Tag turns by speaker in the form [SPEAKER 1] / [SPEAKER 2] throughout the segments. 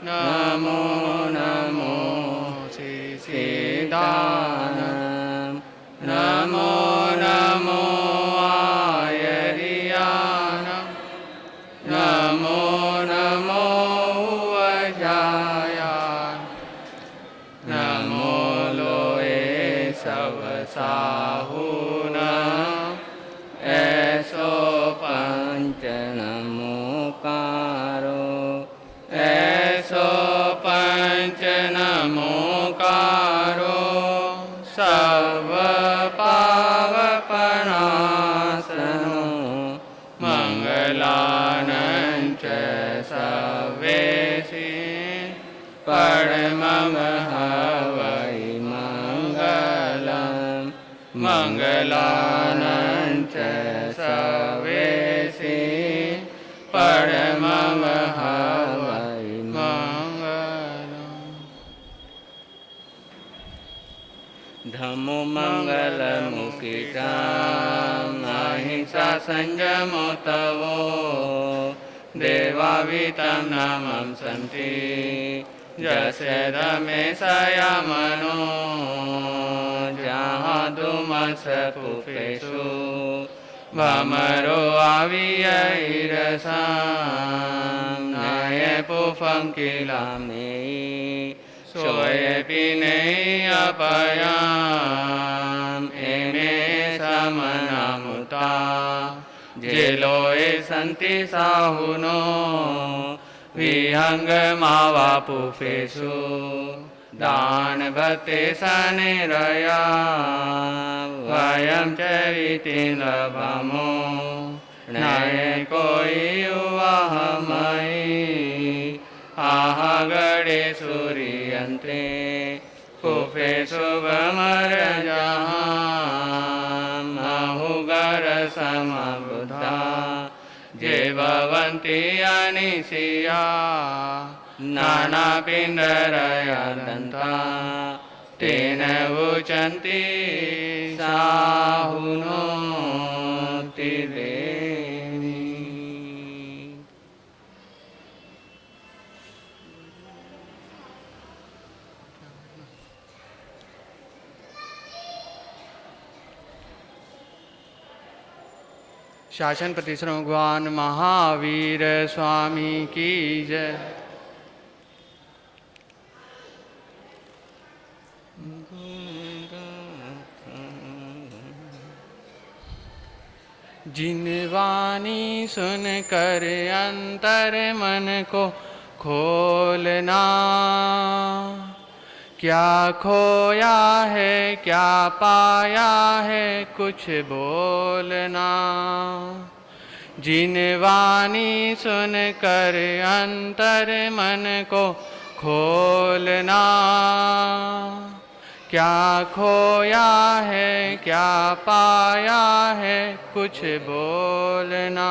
[SPEAKER 1] नमो नमो सिद्धानम् नमो नमो आयर्यानम् नमो नमो वजायान् नमो लोए सब साहुनम् ऐसो पंच नमोकारो ऐसो पंच नमोकारो सर्व पावपनासनो मंगलानंच सवेसि परमं हवै मंगलम् मंगलानंच सवेसि परमं हवै मंगलम्। धम्मो मंगलमुखितं अहिंसा संयमो तवो देवावितं नमं सन्ति जस्य रमेशया मनो जहाँ दुमस कुपेशु भमरो आवियैरसां नय पुफं किलामे सोये पिने अपयाम् एमे समनामुता जेलोए सन्ति साहुनो विहंगमावापुफेषु दानभते सनिरया वयं च वितिलभमो नये कोई युवाहमयि आहा गणे सूर्यन्ते कुफेषु भमरजहां अहुगर समबुधा जे भवन्ति अनिशिया नानापिण्डरया दन्ता तेन उचन्ति साहुनोति देवी। शासन प्रतिश्रम भगवान महावीर स्वामी की जय। जिन वाणी सुन कर अंतर मन को खोलना क्या खोया है क्या पाया है कुछ बोलना। जिन वाणी सुन कर अंतर मन को खोलना क्या खोया है क्या पाया है कुछ बोलना।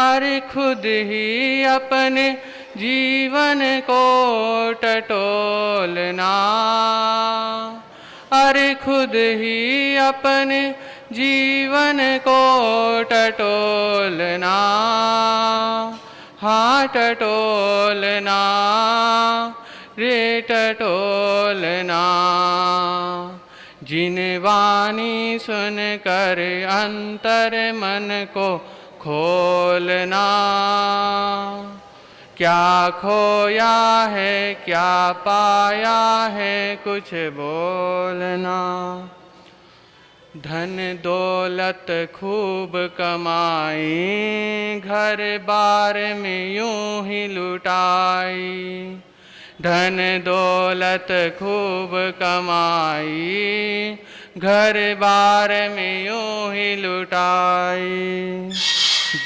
[SPEAKER 1] अरे खुद ही अपने जीवन को टटोलना अरे खुद ही अपने जीवन को टटोलना हाँ टटोलना रे टटोलना। जिन वाणी सुन कर अंतर मन को खोलना क्या खोया है क्या पाया है कुछ बोलना। धन दौलत खूब कमाई घर बार में यूं ही लुटाई। धन दौलत खूब कमाई घर बार में यूं ही लुटाई।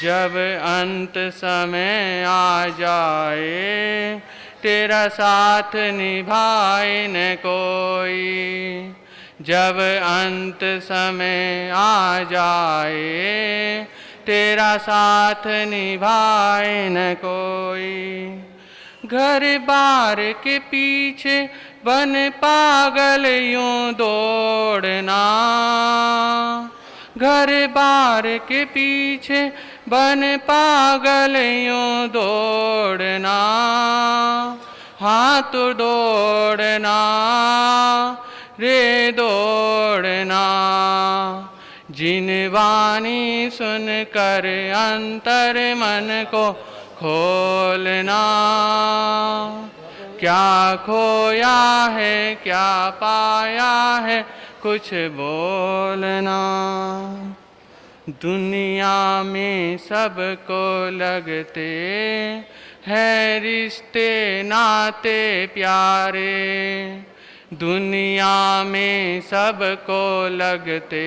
[SPEAKER 1] जब अंत समय आ जाए तेरा साथ निभाए न कोई। जब अंत समय आ जाए तेरा साथ निभाए न कोई। घर बार के पीछे बन पागल यूं दौड़ना। घर बार के पीछे बन पागल यूं दौड़ना, हाथ दौड़ना रे दौड़ना। जिन वाणी सुन कर अंतर मन को खोलना, क्या खोया है क्या पाया है कुछ बोलना। दुनिया में सबको लगते हैं रिश्ते नाते प्यारे, दुनिया में सबको लगते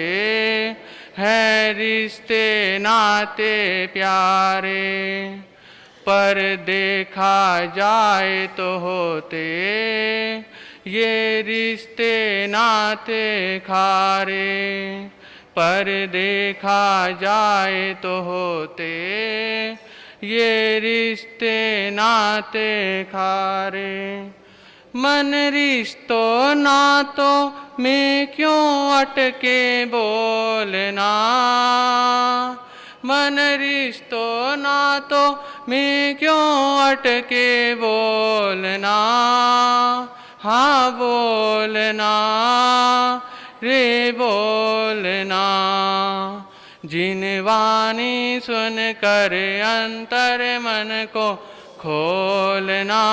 [SPEAKER 1] हैं रिश्ते नाते प्यारे। पर देखा जाए तो होते ये रिश्ते नाते खारे, पर देखा जाए तो होते ये रिश्ते नाते खारे। मन रिश्तों नातों में क्यों अटके बोलना, मन रिश्तों नातों में क्यों अटके बोलना। हाँ बोलना रे बोलना। जिन वाणी सुन कर अंतर मन को खोलना,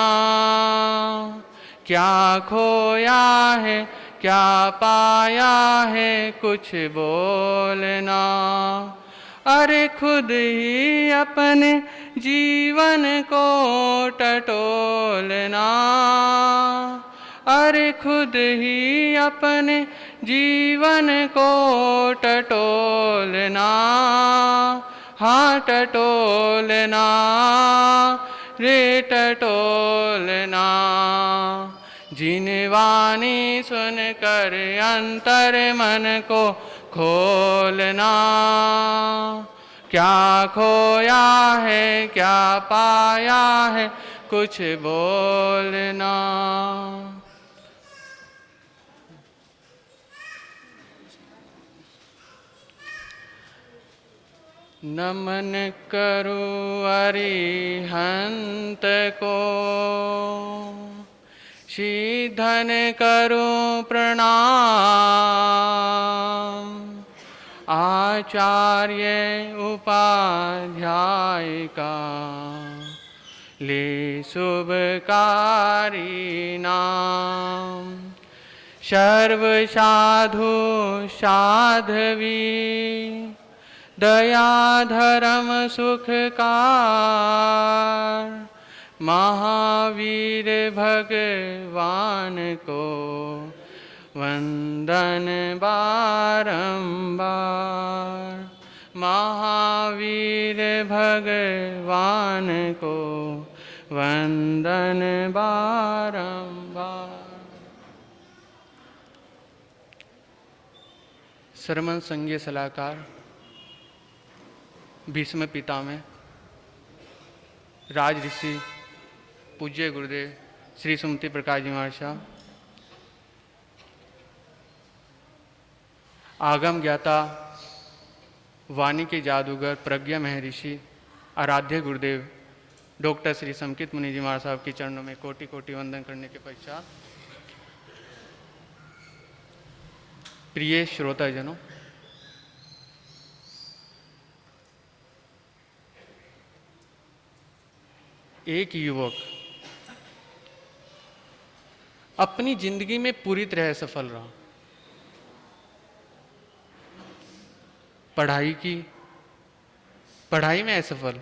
[SPEAKER 1] क्या खोया है क्या पाया है कुछ बोलना। अरे खुद ही अपने जीवन को टटोलना, अरे खुद ही अपने जीवन को टटोलना। हाँ टटोलना रे टटोलना। जिन वाणी सुन कर अंतर मन को खोलना, क्या खोया है क्या पाया है कुछ बोलना। नमन करूं अरिहंत को, श्रीधन करूं प्रणाम। आचार्य उपाध्याय का ले शुभकारी नाम। सर्व साधु साध्वी दया धर्म सुखकार, महावीर भगवान को वंदन बारंबार। महावीर भगवान को वंदन बारंबार। सरमन संघीय सलाहकार भीष्म पितामह राज ऋषि पूज्य गुरुदेव श्री सुमति प्रकाश जी महाराज साहब, आगम ज्ञाता वाणी के जादूगर प्रज्ञा महर्षि आराध्य गुरुदेव डॉक्टर श्री समकित मुनि जी महाराज साहब के चरणों में कोटि कोटि वंदन करने के पश्चात, प्रिय श्रोताजनों, एक युवक अपनी जिंदगी में पूरी तरह सफल रहा। पढ़ाई की, पढ़ाई में असफल,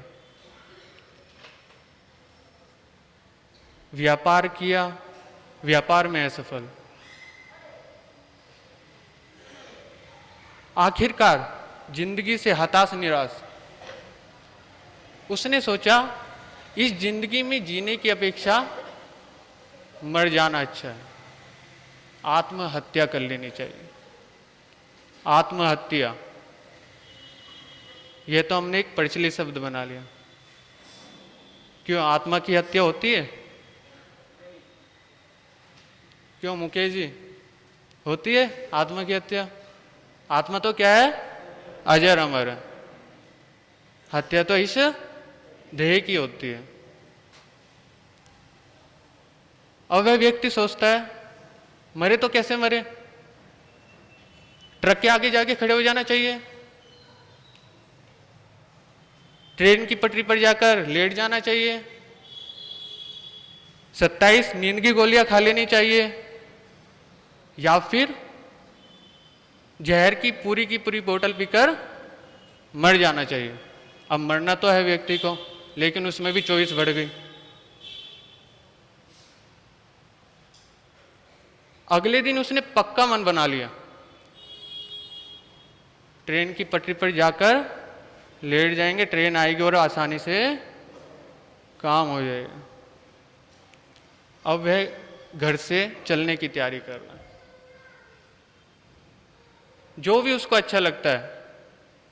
[SPEAKER 1] व्यापार किया, व्यापार में असफल, आखिरकार जिंदगी से हताश निराश। उसने सोचा इस जिंदगी में जीने की अपेक्षा मर जाना अच्छा है, आत्महत्या कर लेनी चाहिए। आत्महत्या, यह तो हमने एक प्रचलित शब्द बना लिया। क्यों आत्मा की हत्या होती है? क्यों मुकेश जी, होती है आत्मा की हत्या? आत्मा तो क्या है? अजर अमर है। हत्या तो इस देह की होती है। अब वह व्यक्ति सोचता है मरे तो कैसे मरे, ट्रक के आगे जाके खड़े हो जाना चाहिए, ट्रेन की पटरी पर जाकर लेट जाना चाहिए, 27 नींद की गोलियां खा लेनी चाहिए, या फिर जहर की पूरी बोतल पीकर मर जाना चाहिए। अब मरना तो है व्यक्ति को, लेकिन उसमें भी चॉइस बढ़ गई। अगले दिन उसने पक्का मन बना लिया, ट्रेन की पटरी पर जाकर लेट जाएंगे, ट्रेन आएगी और आसानी से काम हो जाएगा। अब वह घर से चलने की तैयारी कर रहा है। जो भी उसको अच्छा लगता है,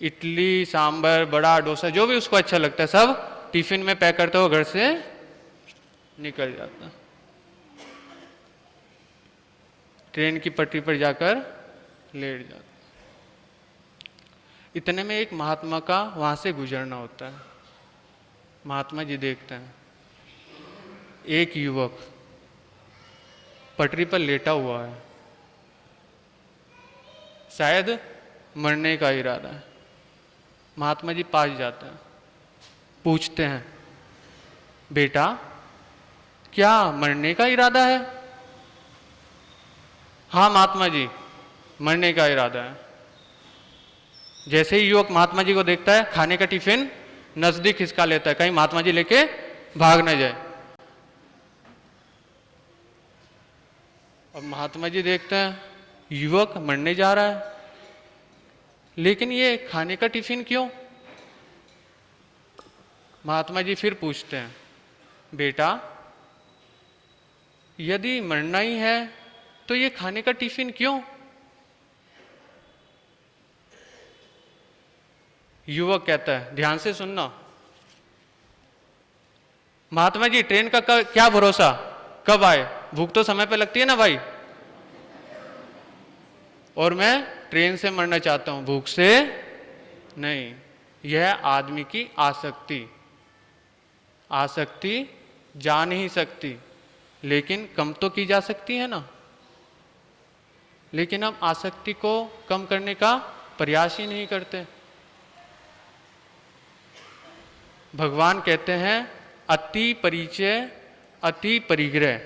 [SPEAKER 1] इडली, सांभर, बड़ा, डोसा, जो भी उसको अच्छा लगता है सब टिफिन में पैक करते हुए घर से निकल जाता है। ट्रेन की पटरी पर जाकर लेट जाता। इतने में एक महात्मा का वहां से गुजरना होता है। महात्मा जी देखते हैं एक युवक पटरी पर लेटा हुआ है, शायद मरने का इरादा है। महात्मा जी पास जाते हैं, पूछते हैं बेटा क्या मरने का इरादा है? हाँ महात्मा जी, मरने का इरादा है। जैसे ही युवक महात्मा जी को देखता है, खाने का टिफिन नजदीक खिसका लेता है, कहीं महात्मा जी लेके भाग न जाए। अब महात्मा जी देखते हैं युवक मरने जा रहा है, लेकिन ये खाने का टिफिन क्यों? महात्मा जी फिर पूछते हैं बेटा यदि मरना ही है तो ये खाने का टिफिन क्यों? युवक कहता है ध्यान से सुनना, महात्मा जी ट्रेन का क्या भरोसा, कब आए, भूख तो समय पे लगती है ना भाई, और मैं ट्रेन से मरना चाहता हूं, भूख से नहीं। यह आदमी की आसक्ति, आसक्ति जा नहीं सकती, लेकिन कम तो की जा सकती है ना। लेकिन हम आसक्ति को कम करने का प्रयास ही नहीं करते। भगवान कहते हैं अति परिचय अति परिग्रह,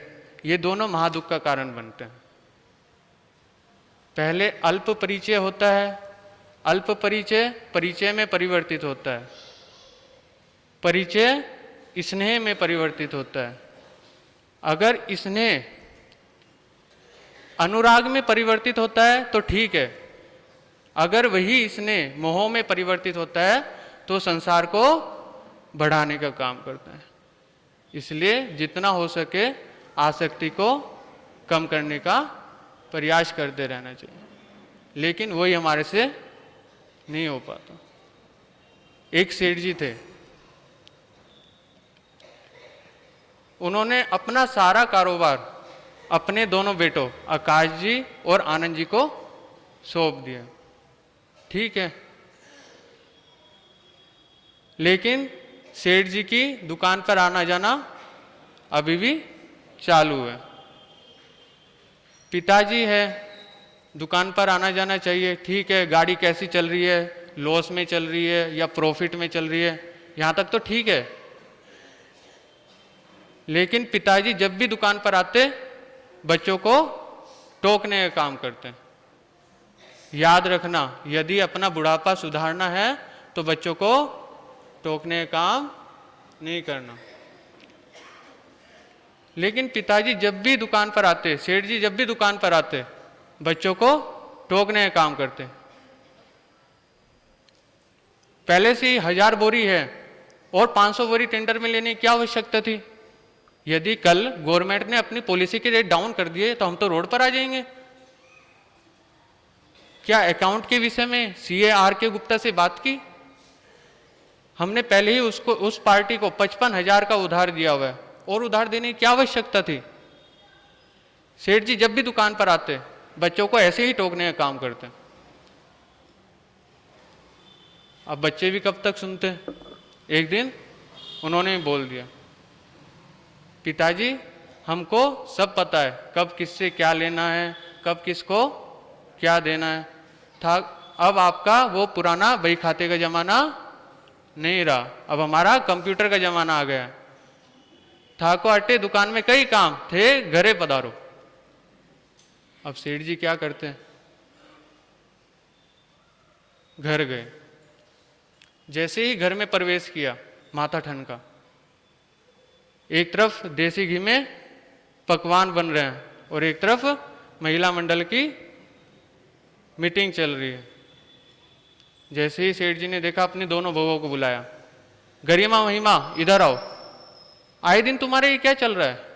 [SPEAKER 1] ये दोनों महादुख का कारण बनते हैं। पहले अल्प परिचय होता है, अल्प परिचय परिचय में परिवर्तित होता है, परिचय स्नेह में परिवर्तित होता है। अगर स्नेह अनुराग में परिवर्तित होता है तो ठीक है, अगर वही स्नेह मोह में परिवर्तित होता है तो संसार को बढ़ाने का काम करता है। इसलिए जितना हो सके आसक्ति को कम करने का प्रयास करते रहना चाहिए, लेकिन वही हमारे से नहीं हो पाता। एक सेठ जी थे, उन्होंने अपना सारा कारोबार अपने दोनों बेटों आकाश जी और आनंद जी को सौंप दिया, ठीक है। लेकिन सेठ जी की दुकान पर आना जाना अभी भी चालू है। पिताजी है, दुकान पर आना जाना चाहिए, ठीक है, गाड़ी कैसी चल रही है, लॉस में चल रही है या प्रॉफिट में चल रही है, यहां तक तो ठीक है। लेकिन पिताजी जब भी दुकान पर आते बच्चों को टोकने का काम करते हैं। याद रखना, यदि अपना बुढ़ापा सुधारना है तो बच्चों को टोकने का काम नहीं करना। लेकिन पिताजी जब भी दुकान पर आते, सेठ जी जब भी दुकान पर आते, बच्चों को टोकने का काम करते। पहले से ही 1000 बोरी है और 500 बोरी टेंडर में लेने की क्या आवश्यकता थी? यदि कल गवर्नमेंट ने अपनी पॉलिसी के रेट डाउन कर दिए तो हम तो रोड पर आ जाएंगे। क्या अकाउंट के विषय में सीए आर के गुप्ता से बात की? हमने पहले ही उसको, उस पार्टी को 55,000 का उधार दिया हुआ है और उधार देने की क्या आवश्यकता थी? सेठ जी जब भी दुकान पर आते बच्चों को ऐसे ही टोकने का काम करते। अब बच्चे भी कब तक सुनते हैं। एक दिन उन्होंने बोल दिया, पिताजी हमको सब पता है कब किससे क्या लेना है, कब किसको क्या देना है। था अब आपका वो पुराना बही खाते का जमाना नहीं रहा, अब हमारा कंप्यूटर का जमाना आ गया। था को अट्टे दुकान में कई काम थे, घरे पधारो। अब सेठ जी क्या करते हैं, घर गए। जैसे ही घर में प्रवेश किया, माथा ठनका, एक तरफ देसी घी में पकवान बन रहे हैं और एक तरफ महिला मंडल की मीटिंग चल रही है। जैसे ही सेठ जी ने देखा, अपने दोनों बहुओं को बुलाया, गरिमा महिमा इधर आओ, आए दिन तुम्हारे ये क्या चल रहा है।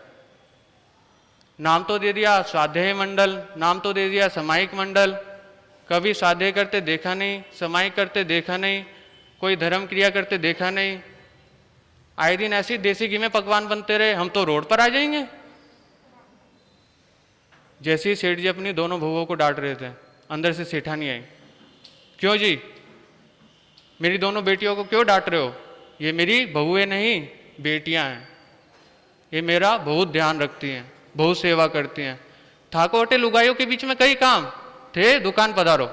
[SPEAKER 1] नाम तो दे दिया स्वाध्याय मंडल, नाम तो दे दिया सामायिक मंडल, कभी स्वाध्याय करते देखा नहीं, सामायिक करते देखा नहीं, कोई धर्म क्रिया करते देखा नहीं। आए दिन ऐसी देसी घी में पकवान बनते रहे, हम तो रोड पर आ जाएंगे। जैसे ही सेठ जी अपनी दोनों बहुओं को डांट रहे थे, अंदर से सेठानी आई, क्यों जी मेरी दोनों बेटियों को क्यों डांट रहे हो, ये मेरी बहुएं नहीं बेटियां हैं, ये मेरा बहुत ध्यान रखती हैं, बहुत सेवा करती हैं। ठाकुर होटल लुगाइयों के बीच में कई काम थे, दुकान पधारो।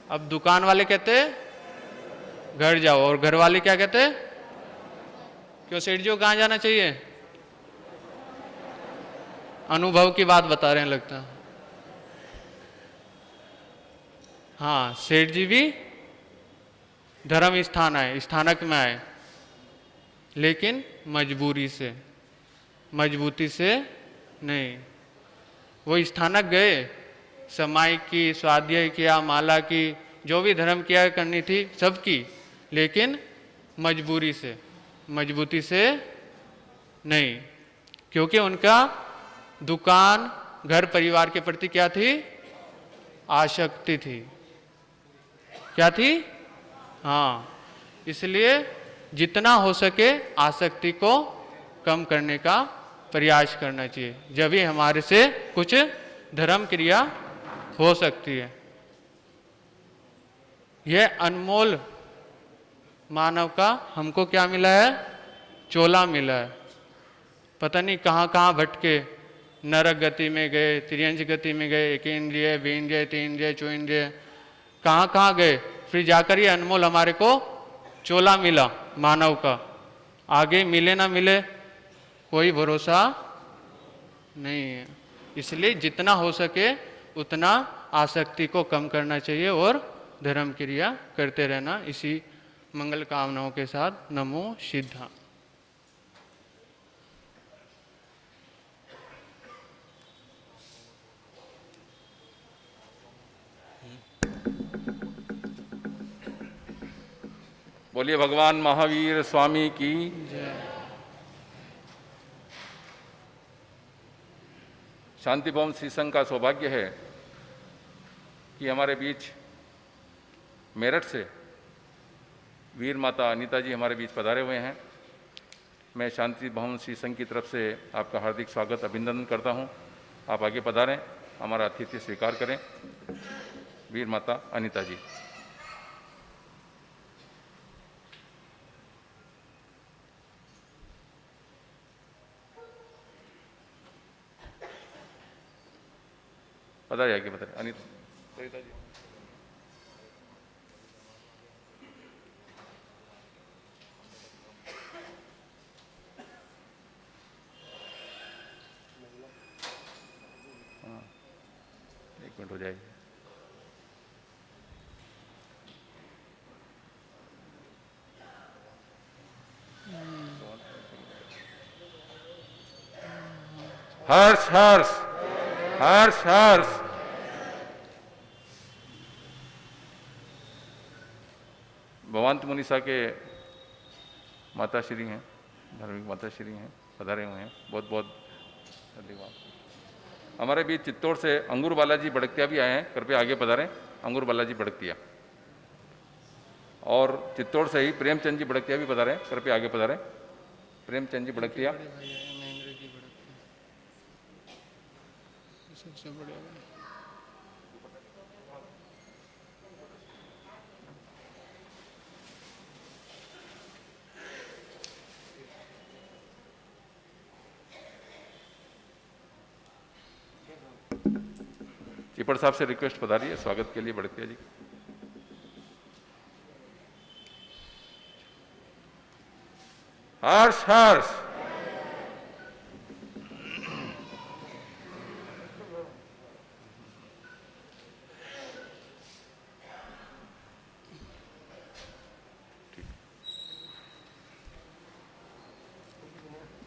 [SPEAKER 1] अब दुकान वाले कहते घर जाओ, और घर वाले क्या कहते, क्यों सेठ जी को कहां जाना चाहिए। अनुभव की बात बता रहे हैं लगता। हाँ, सेठ जी भी धर्म स्थान आए, स्थानक में आए, लेकिन मजबूरी से, मजबूती से नहीं। वो स्थानक गए, समाई की, स्वाध्याय किया, माला की, जो भी धर्म क्रिया करनी थी सब की, लेकिन मजबूरी से, मजबूती से नहीं। क्योंकि उनका दुकान घर परिवार के प्रति क्या थी, आसक्ति थी। क्या थी, हाँ। इसलिए जितना हो सके आसक्ति को कम करने का प्रयास करना चाहिए, जब भी हमारे से कुछ धर्म क्रिया हो सकती है। यह अनमोल मानव का हमको क्या मिला है, चोला मिला है। पता नहीं कहाँ कहाँ भटके, नरक गति में गए, त्रियंज गति में गए, एकेंद्रिय, बेंद्रिय, तेन्द्रिय, चौन्द्रिय, कहाँ कहाँ गए, फिर जाकर ये अनमोल हमारे को चोला मिला मानव का। आगे मिले ना मिले कोई भरोसा नहीं है। इसलिए जितना हो सके उतना आसक्ति को कम करना चाहिए और धर्म क्रिया करते रहना। इसी मंगल कामनाओं के साथ नमो सिद्धा।
[SPEAKER 2] बोलिए भगवान महावीर स्वामी की
[SPEAKER 1] जय।
[SPEAKER 2] शांति भवन श्री संघ का सौभाग्य है कि हमारे बीच मेरठ से वीर माता अनीता जी हमारे बीच पधारे हुए हैं। मैं शांति भवन श्री संघ की तरफ से आपका हार्दिक स्वागत अभिनंदन करता हूं। आप आगे पधारें, हमारा आतिथ्य स्वीकार करें। वीर माता अनीता जी। पधारिए, आगे पधारिए अनीता सरिता जी। हाँ, 1 मिनट हो जाएगी। हर्ष हर्ष हर्ष हर्ष। भगवंत मुनिसा के माता श्री हैं, धार्मिक माता श्री हैं, पधारे हुए हैं। बहुत बहुत धन्यवाद। हमारे बीच चित्तौड़ से अंगूर बालाजी बड़कतिया भी आए हैं, कृपया आगे पधारें। अंगूर बालाजी बड़कतिया। और चित्तौड़ से ही प्रेमचंद जी बड़कतिया भी पधारे, कृपया आगे पधारें। प्रेमचंद जी बड़कतिया। सबसे बड़े चिपड़ साहब से रिक्वेस्ट पधारिए स्वागत के लिए बढ़तिया जी। हर्ष हर्ष।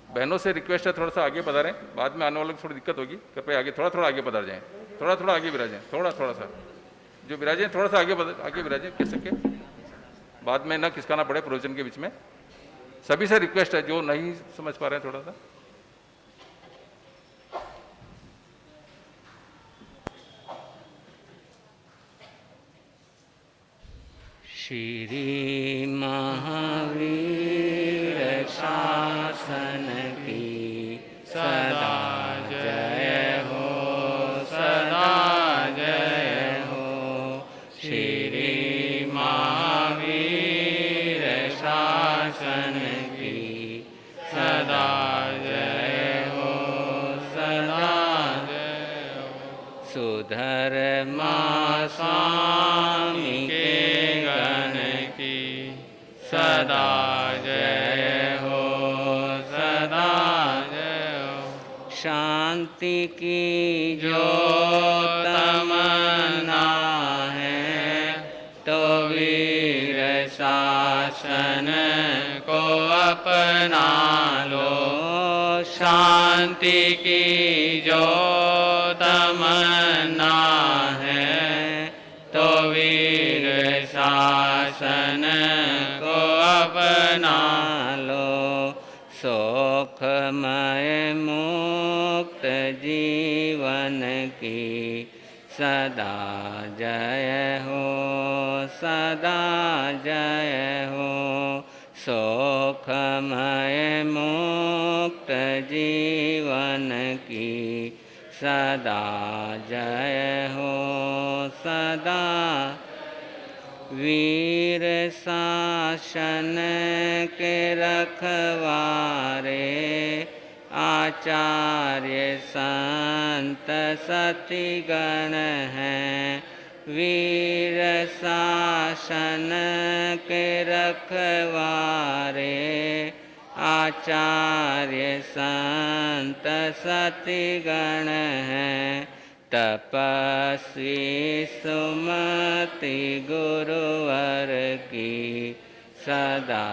[SPEAKER 2] बहनों से रिक्वेस्ट है थोड़ा सा आगे पधारें, बाद में आने वालों को थोड़ी दिक्कत होगी, कृपया आगे थोड़ा थोड़ा आगे पधार जाएं, थोड़ा थोड़ा आगे विराजें, थोड़ा थोड़ा सा जो विराजें थोड़ा सा आगे विराजें कह सके, बाद में ना खिसकाना पड़े प्रवचन के बीच में। सभी से रिक्वेस्ट है जो नहीं समझ पा रहे हैं थोड़ा सा।
[SPEAKER 3] श्री महावीर शासन की सदा जय हो, सदा जय हो। श्री महावीर शासन की सदा जय हो, सदा जय हो। सुधर्मा स्वामी के सदा जय हो, सदा जय हो। शांति की जो तमन्ना है तो वीर शासन को अपना लो। शांति की जो तमन्ना है तो वीर शासन अपना लो। सुखमय मुक्त जीवन की सदा जय हो, सदा जय हो। सुखमय मुक्त जीवन की सदा जय हो, सदा। वीर शासन के रखवारे आचार्य संत सतिगण हैं। वीर शासन के रखवारे आचार्य संत सतिगण हैं। तपस्वी सुमति गुरुवर की सदा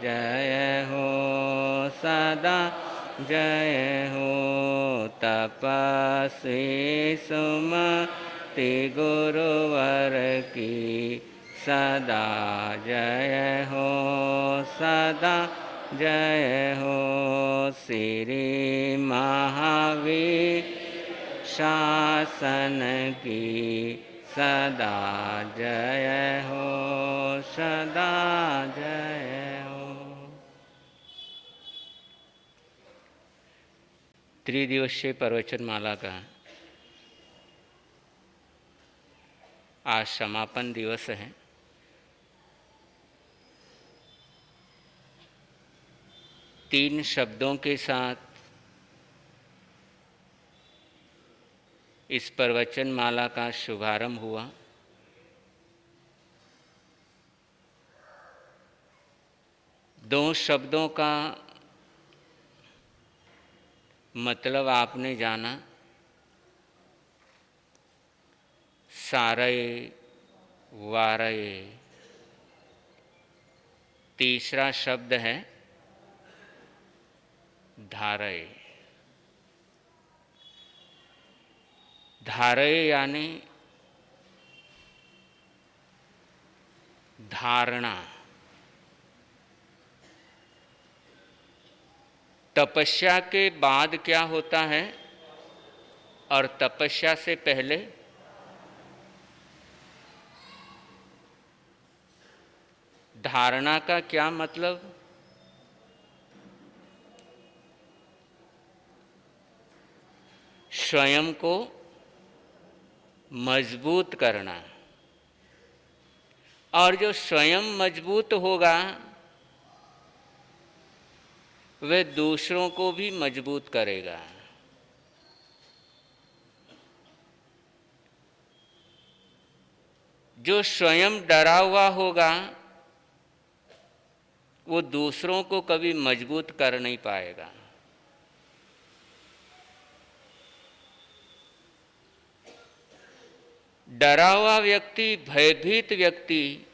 [SPEAKER 3] जय हो, सदा जय हो। तपस्वी सुमति गुरुवर की सदा जय हो, सदा जय हो। श्री महावीर शासन की सदा जय हो, सदा जय हो। त्रिदिवसीय प्रवचन माला का आज समापन दिवस है। तीन शब्दों के साथ इस प्रवचन माला का शुभारंभ हुआ। दो शब्दों का मतलब आपने जाना, सारय वारय। तीसरा शब्द है धारय। धारय यानी धारणा। तपस्या के बाद क्या होता है और तपस्या से पहले? धारणा का क्या मतलब? स्वयं को मजबूत करना। और जो स्वयं मजबूत होगा वह दूसरों को भी मजबूत करेगा। जो स्वयं डरा हुआ होगा वो दूसरों को कभी मजबूत कर नहीं पाएगा। डरा हुआ व्यक्ति, भयभीत व्यक्ति,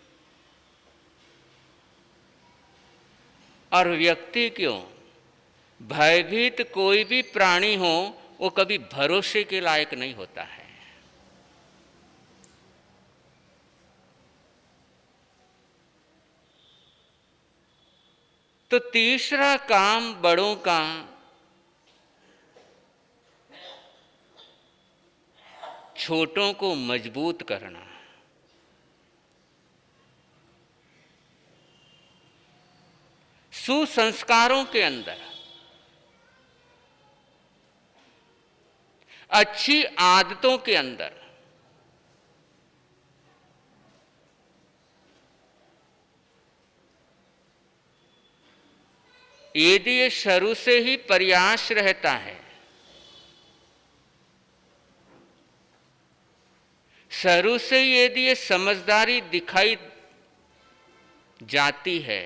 [SPEAKER 3] और व्यक्ति क्यों, भयभीत कोई भी प्राणी हो वो कभी भरोसे के लायक नहीं होता है। तो तीसरा काम बड़ों का छोटों को मजबूत करना। सुसंस्कारों के अंदर, अच्छी आदतों के अंदर यदि ये शुरू से ही प्रयास रहता है, शुरू से यदि ये समझदारी दिखाई जाती है,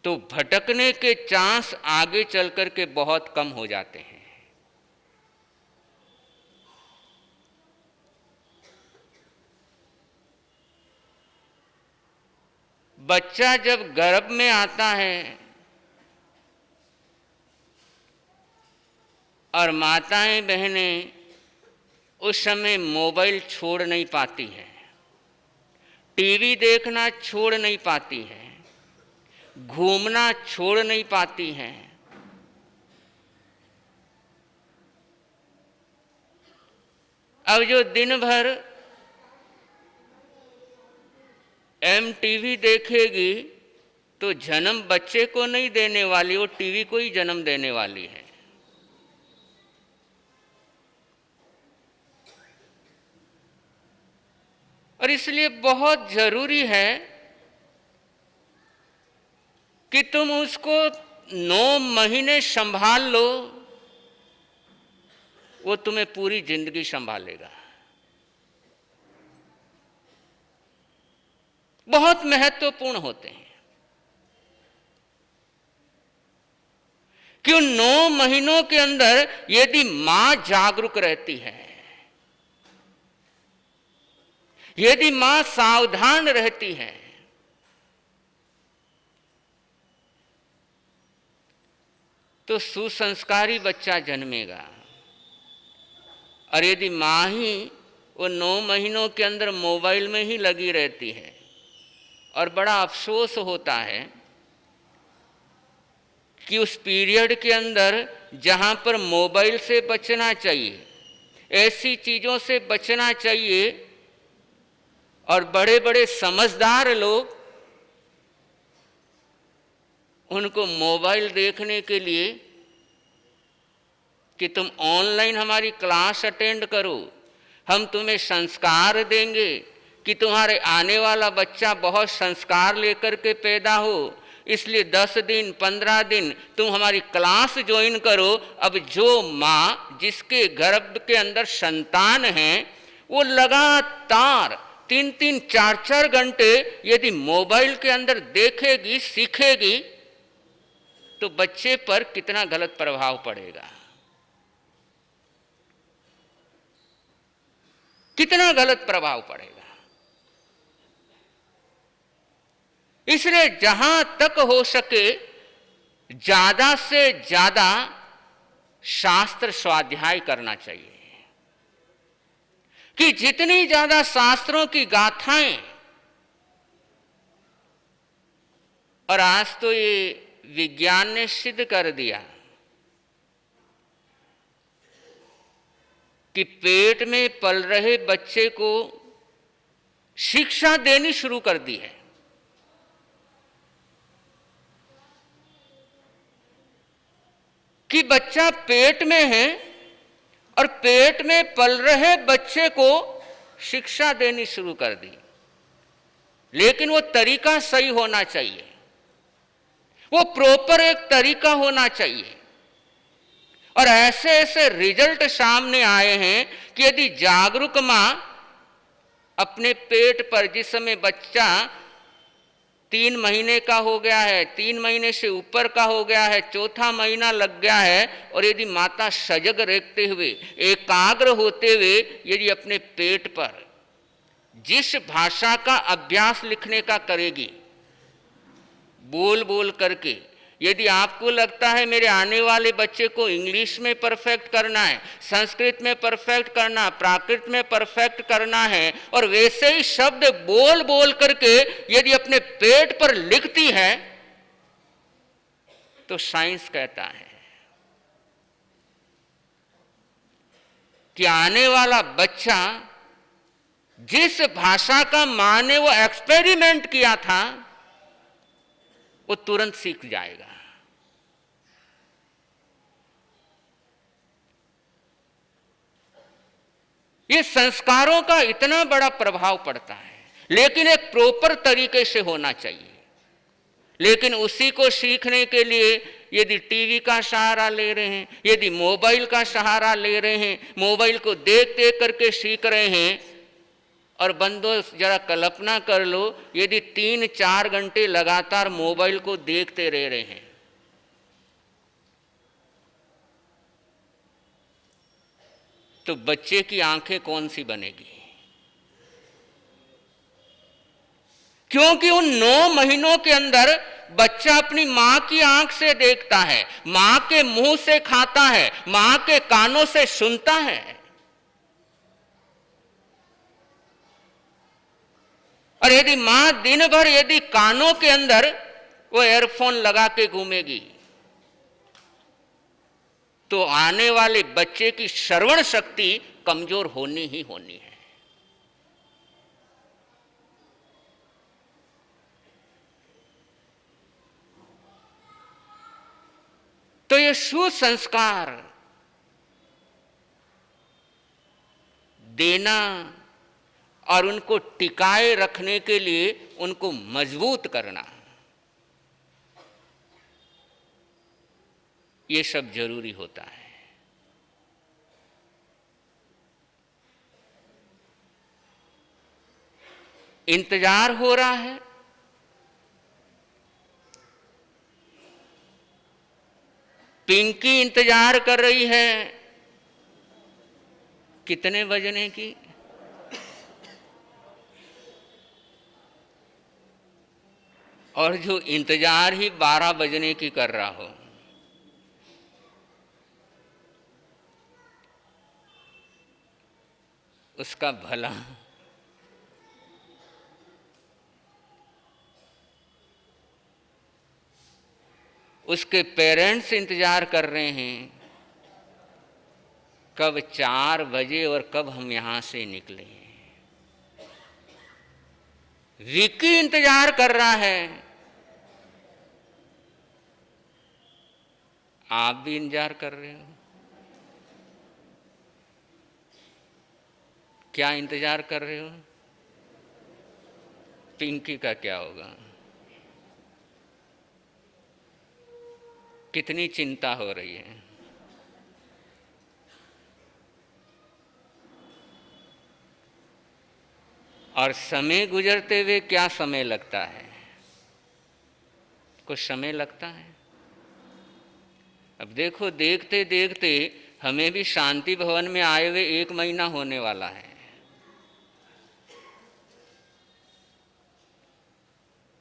[SPEAKER 3] तो भटकने के चांस आगे चलकर के बहुत कम हो जाते हैं। बच्चा जब गर्भ में आता है और माताएं बहनें उस समय मोबाइल छोड़ नहीं पाती हैं, टीवी देखना छोड़ नहीं पाती हैं, घूमना छोड़ नहीं पाती हैं, अब जो दिन भर MTV देखेगी तो जन्म बच्चे को नहीं देने वाली, वो टीवी को ही जन्म देने वाली है। और इसलिए बहुत जरूरी है कि तुम उसको 9 महीने संभाल लो, वो तुम्हें पूरी जिंदगी संभालेगा। बहुत महत्वपूर्ण होते हैं कि उन 9 महीनों के अंदर यदि मां जागरूक रहती है, यदि मां सावधान रहती है, तो सुसंस्कारी बच्चा जन्मेगा। और यदि मां ही वो 9 महीनों के अंदर मोबाइल में ही लगी रहती है, और बड़ा अफसोस होता है कि उस पीरियड के अंदर जहां पर मोबाइल से बचना चाहिए, ऐसी चीजों से बचना चाहिए, और बड़े बड़े समझदार लोग उनको मोबाइल देखने के लिए कि तुम ऑनलाइन हमारी क्लास अटेंड करो, हम तुम्हें संस्कार देंगे कि तुम्हारे आने वाला बच्चा बहुत संस्कार लेकर के पैदा हो, इसलिए 10 दिन 15 दिन तुम हमारी क्लास ज्वाइन करो। अब जो माँ जिसके गर्भ के अंदर संतान है वो लगातार 3-3 4-4 घंटे यदि मोबाइल के अंदर देखेगी, सीखेगी, तो बच्चे पर कितना गलत प्रभाव पड़ेगा, कितना गलत प्रभाव पड़ेगा। इसलिए जहां तक हो सके ज्यादा से ज्यादा शास्त्र स्वाध्याय करना चाहिए, कि जितनी ज्यादा शास्त्रों की गाथाएं, और आज तो ये विज्ञान ने सिद्ध कर दिया कि पेट में पल रहे बच्चे को शिक्षा देनी शुरू कर दी है। कि बच्चा पेट में है और पेट में पल रहे बच्चे को शिक्षा देनी शुरू कर दी, लेकिन वो तरीका सही होना चाहिए, वो प्रॉपर एक तरीका होना चाहिए। और ऐसे ऐसे रिजल्ट सामने आए हैं कि यदि जागरूक मां अपने पेट पर, जिस समय बच्चा 3 महीने का हो गया है, 3 महीने से ऊपर का हो गया है, 4था महीना लग गया है, और यदि माता सजग रहते हुए, एकाग्र होते हुए यदि अपने पेट पर जिस भाषा का अभ्यास लिखने का करेगी, बोल बोल करके, यदि आपको लगता है मेरे आने वाले बच्चे को इंग्लिश में परफेक्ट करना है, संस्कृत में परफेक्ट करना, प्राकृत में परफेक्ट करना है, और वैसे ही शब्द बोल बोल करके यदि अपने पेट पर लिखती है, तो साइंस कहता है कि आने वाला बच्चा जिस भाषा का मां ने वो एक्सपेरिमेंट किया था, वो तुरंत सीख जाएगा। ये संस्कारों का इतना बड़ा प्रभाव पड़ता है, लेकिन एक प्रॉपर तरीके से होना चाहिए। लेकिन उसी को सीखने के लिए यदि टीवी का सहारा ले रहे हैं, यदि मोबाइल का सहारा ले रहे हैं, मोबाइल को देख देख करके सीख रहे हैं, और बंदो जरा कल्पना कर लो, यदि 3-4 घंटे लगातार मोबाइल को देखते रह रहे हैं, तो बच्चे की आंखें कौन सी बनेगी? क्योंकि उन 9 महीनों के अंदर बच्चा अपनी मां की आंख से देखता है, मां के मुंह से खाता है, मां के कानों से सुनता है। और यदि मां दिन भर यदि कानों के अंदर वो एयरफोन लगा के घूमेगी, तो आने वाले बच्चे की श्रवण शक्ति कमजोर होनी ही होनी है। तो ये सुसंस्कार देना और उनको टिकाए रखने के लिए उनको मजबूत करना, ये सब जरूरी होता है। इंतजार हो रहा है, पिंकी इंतजार कर रही है, कितने बजने की? और जो इंतजार ही 12 बजने की कर रहा हो, उसका भला। उसके पेरेंट्स इंतजार कर रहे हैं कब 4 बजे और कब हम यहां से निकले। विकी इंतजार कर रहा है, आप भी इंतजार कर रहे हो। क्या इंतजार कर रहे हो? पिंकी का क्या होगा? कितनी चिंता हो रही है। और समय गुजरते हुए क्या समय लगता है? कुछ समय लगता है। अब देखो, देखते देखते हमें भी शांति भवन में आए हुए 1 महीना होने वाला है।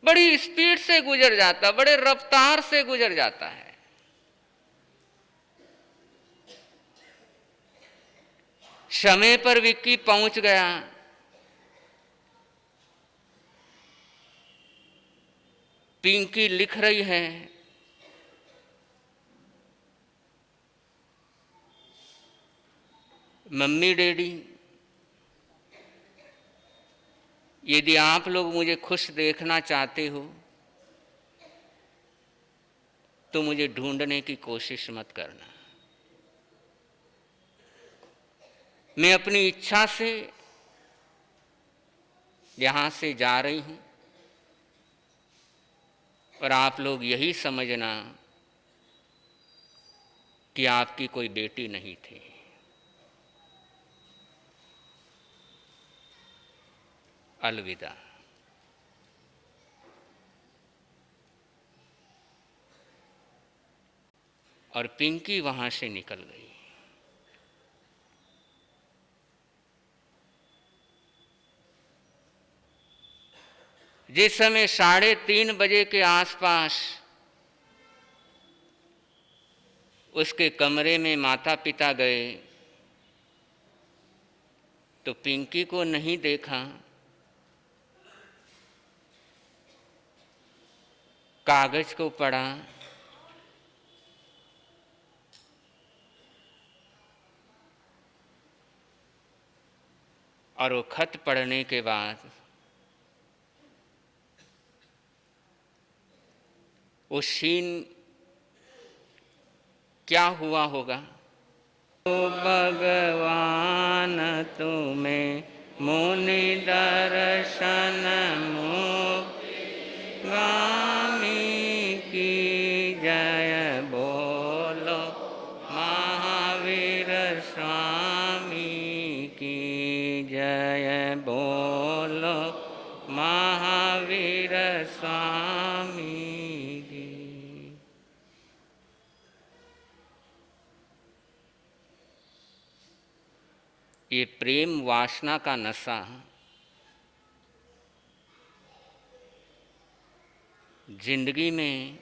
[SPEAKER 3] बड़ी स्पीड से गुजर जाता, बड़े रफ्तार से गुजर जाता है। समय पर विक्की पहुंच गया। पिंकी लिख रही है, मम्मी डैडी, यदि आप लोग मुझे खुश देखना चाहते हो तो मुझे ढूंढने की कोशिश मत करना। मैं अपनी इच्छा से यहां से जा रही हूं, और आप लोग यही समझना कि आपकी कोई बेटी नहीं थी। अलविदा। और पिंकी वहां से निकल गई। जिस समय 3:30 बजे के आसपास उसके कमरे में माता पिता गए तो पिंकी को नहीं देखा। कागज को पढ़ा, और वो खत पढ़ने के बाद वो सीन क्या हुआ होगा। ओ भगवान तुम्हें मुनि दर्शन गामी की जय बोलो, महावीर स्वामी की जय बोलो, महावीर स्वामी की। ये प्रेम वासना का नशा जिंदगी में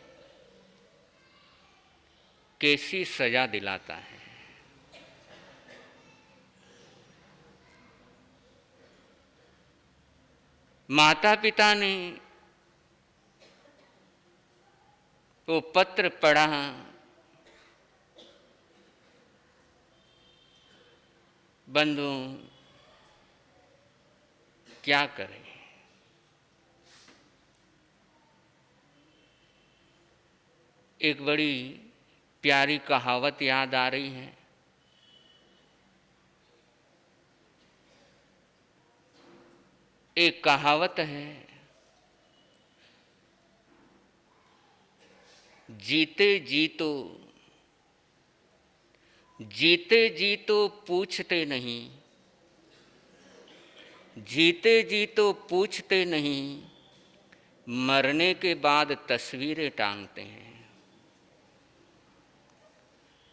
[SPEAKER 3] कैसी सजा दिलाता है। माता पिता ने वो पत्र पढ़ा, बंधु क्या करें। एक बड़ी प्यारी कहावत याद आ रही है। एक कहावत है, जीते जी तो पूछते नहीं, जीते जी तो पूछते नहीं, मरने के बाद तस्वीरें टांगते हैं।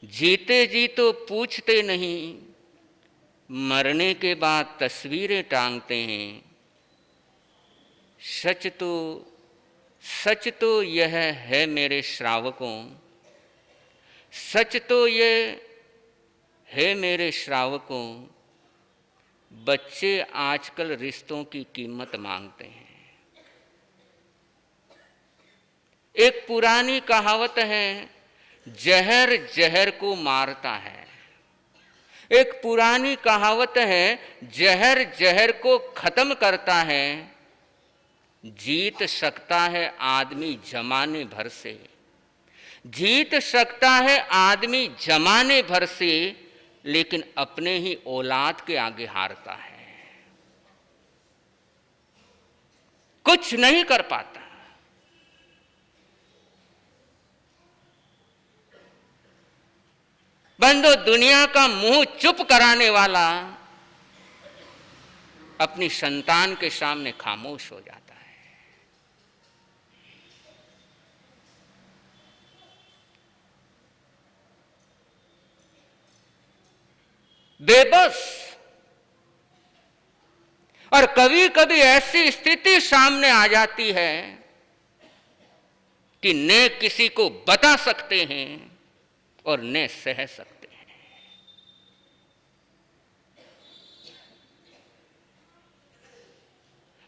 [SPEAKER 3] जीते जी तो पूछते नहीं, मरने के बाद तस्वीरें टांगते हैं। सच तो यह है मेरे श्रावकों, सच तो यह है मेरे श्रावकों, बच्चे आजकल रिश्तों की कीमत मांगते हैं। एक पुरानी कहावत है, जहर जहर को मारता है। एक पुरानी कहावत है, जहर जहर को खत्म करता है। जीत सकता है आदमी जमाने भर से, जीत सकता है आदमी जमाने भर से, लेकिन अपने ही औलाद के आगे हारता है, कुछ नहीं कर पाता। बंदो, दुनिया का मुंह चुप कराने वाला अपनी संतान के सामने खामोश हो जाता है। बेबस। और कभी कभी ऐसी स्थिति सामने आ जाती है कि न किसी को बता सकते हैं और न सह सकते हैं।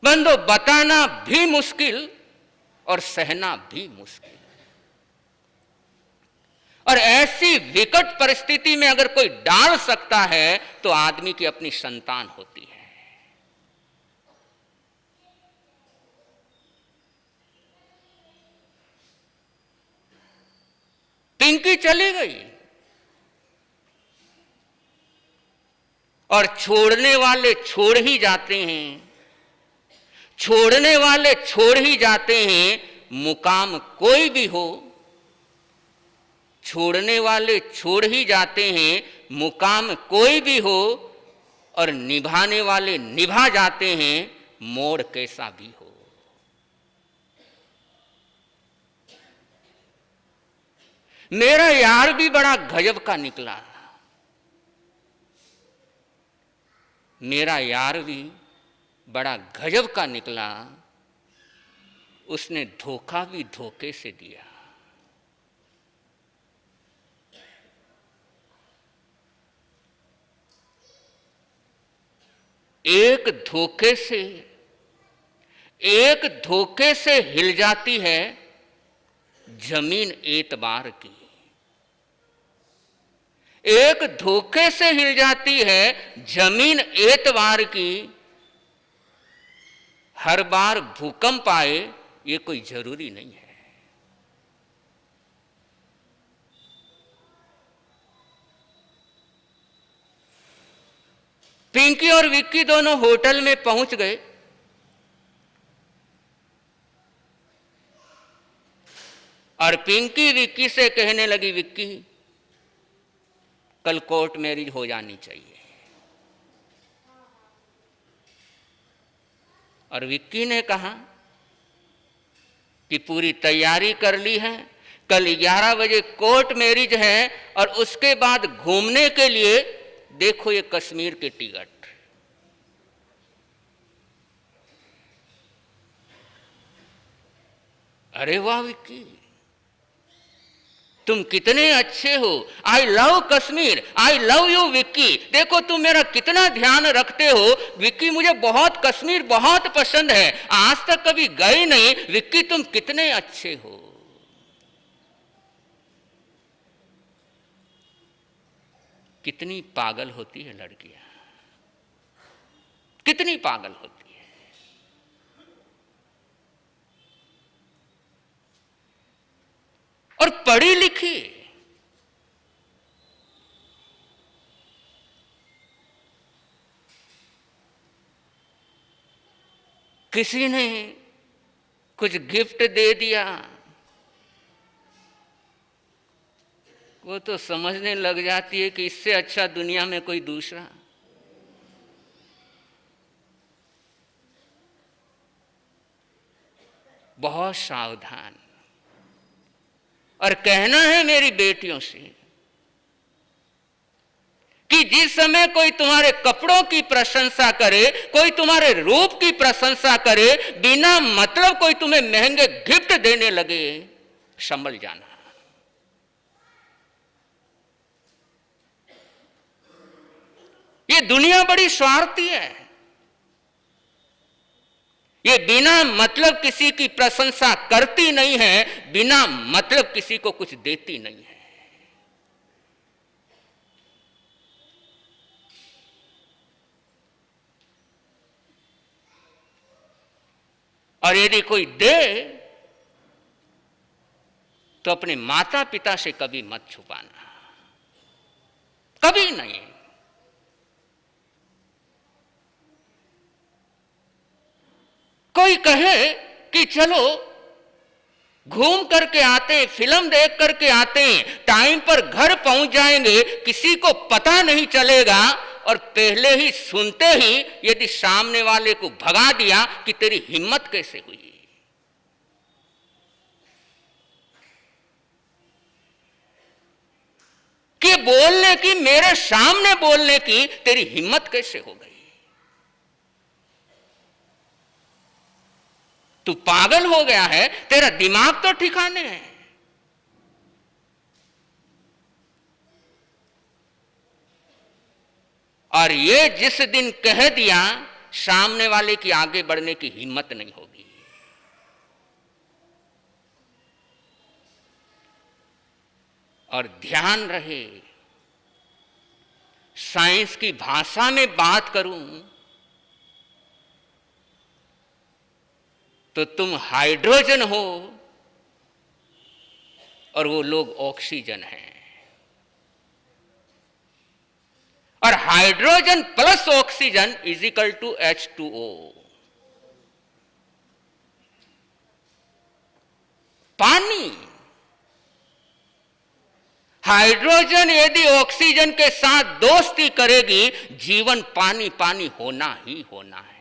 [SPEAKER 3] बंदो, बताना भी मुश्किल और सहना भी मुश्किल। और ऐसी विकट परिस्थिति में अगर कोई डाल सकता है तो आदमी की अपनी संतान होती है। पिंकी चली गई और छोड़ने वाले छोड़ ही जाते हैं, छोड़ने वाले छोड़ ही जाते हैं। मुकाम कोई भी हो, छोड़ने वाले छोड़ ही जाते हैं, मुकाम कोई भी हो, और निभाने वाले निभा जाते हैं, मोड़ कैसा भी हो। मेरा यार भी बड़ा गजब का निकला। मेरा यार भी बड़ा गजब का निकला। उसने धोखा भी धोखे से दिया। एक धोखे से हिल जाती है जमीन एतबार की। एक धोखे से हिल जाती है जमीन एतबार की। हर बार भूकंप आए ये कोई जरूरी नहीं है। पिंकी और विक्की दोनों होटल में पहुंच गए। और पिंकी विक्की से कहने लगी, विक्की कल कोर्ट मैरिज हो जानी चाहिए। और विक्की ने कहा कि पूरी तैयारी कर ली है, कल 11 बजे कोर्ट मैरिज है, और उसके बाद घूमने के लिए देखो ये कश्मीर के टिकट। अरे वाह विक्की, तुम कितने अच्छे हो। I love Kashmir, I love you Vicky. देखो तुम मेरा कितना ध्यान रखते हो। विक्की मुझे बहुत कश्मीर बहुत पसंद है, आज तक कभी गए नहीं। विक्की तुम कितने अच्छे हो। कितनी पागल होती है लड़कियां, कितनी पागल होती है। और पढ़ी लिखी। किसी ने कुछ गिफ्ट दे दिया, वो तो समझने लग जाती है कि इससे अच्छा दुनिया में कोई दूसरा। बहुत सावधान। और कहना है मेरी बेटियों से कि जिस समय कोई तुम्हारे कपड़ों की प्रशंसा करे, कोई तुम्हारे रूप की प्रशंसा करे, बिना मतलब कोई तुम्हें महंगे गिफ्ट देने लगे, संभल जाना। ये दुनिया बड़ी स्वार्थी है। ये बिना मतलब किसी की प्रशंसा करती नहीं है, बिना मतलब किसी को कुछ देती नहीं है। और यदि कोई दे तो अपने माता पिता से कभी मत छुपाना, कभी नहीं। कोई कहे कि चलो घूम करके आते हैं, फिल्म देख करके आते हैं, टाइम पर घर पहुंच जाएंगे, किसी को पता नहीं चलेगा, और पहले ही सुनते ही यदि सामने वाले को भगा दिया कि तेरी हिम्मत कैसे हुई। कि बोलने की, मेरे सामने बोलने की तेरी हिम्मत कैसे हो गई। तू पागल हो गया है, तेरा दिमाग तो ठिकाने है। और ये जिस दिन कह दिया, सामने वाले की आगे बढ़ने की हिम्मत नहीं होगी। और ध्यान रहे, साइंस की भाषा में बात करूं तो तुम हाइड्रोजन हो और वो लोग ऑक्सीजन हैं। और hydrogen plus oxygen is equal to H2O। पानी। हाइड्रोजन यदि ऑक्सीजन के साथ दोस्ती करेगी, जीवन पानी पानी होना ही होना है।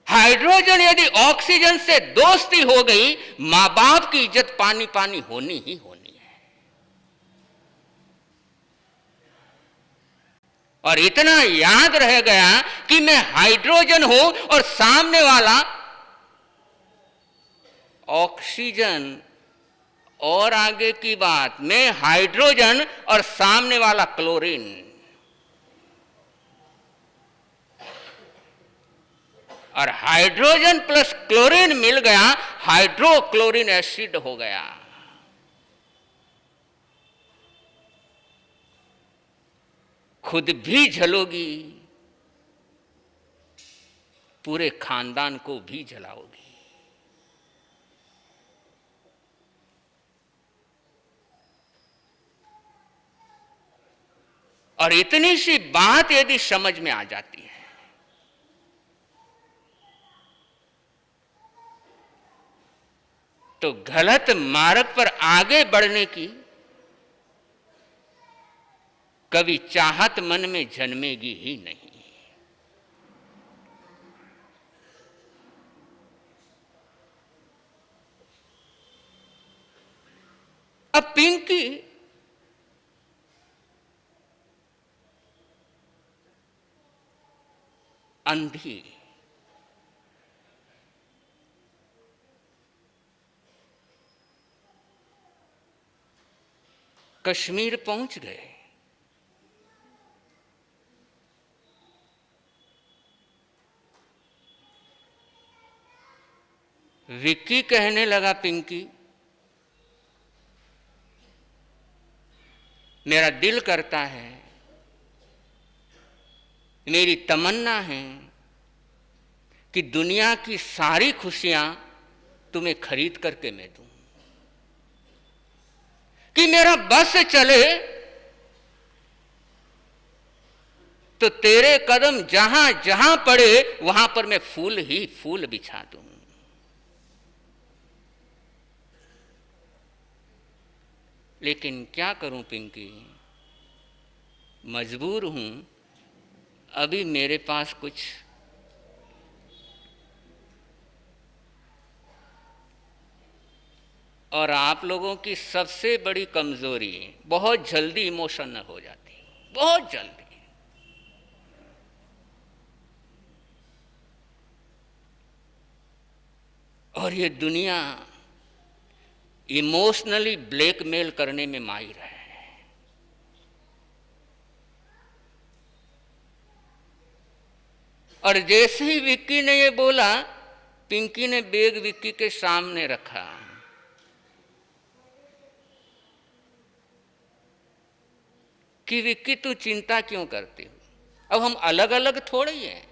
[SPEAKER 3] हाइड्रोजन यदि ऑक्सीजन से दोस्ती हो गई, मां बाप की इज्जत पानी पानी होनी ही होनी है। और इतना याद रह गया कि मैं हाइड्रोजन हूं और सामने वाला ऑक्सीजन, और आगे की बात, मैं हाइड्रोजन और सामने वाला क्लोरीन। और हाइड्रोजन प्लस क्लोरीन मिल गया, हाइड्रोक्लोरिन एसिड हो गया। खुद भी जलोगी, पूरे खानदान को भी जलाओगी। और इतनी सी बात यदि समझ में आ जाती है, तो गलत मार्ग पर आगे बढ़ने की कभी चाहत मन में जन्मेगी ही नहीं। अब पिंकी अंधी, कश्मीर पहुंच गए। विक्की कहने लगा, पिंकी मेरा दिल करता है, मेरी तमन्ना है कि दुनिया की सारी खुशियां तुम्हें खरीद करके मैं दूं, कि मेरा बस चले तो तेरे कदम जहां जहां पड़े वहां पर मैं फूल ही फूल बिछा दूं। लेकिन क्या करूं पिंकी, मजबूर हूं, अभी मेरे पास कुछ और आप लोगों की सबसे बड़ी कमजोरी, बहुत जल्दी इमोशनल हो जाती, बहुत जल्दी। और ये दुनिया इमोशनली ब्लैकमेल करने में माहिर है। और जैसे ही विक्की ने ये बोला, पिंकी ने बैग विक्की के सामने रखा। कि विक्की तू चिंता क्यों करती हो, अब हम अलग अलग थोड़े ही हैं।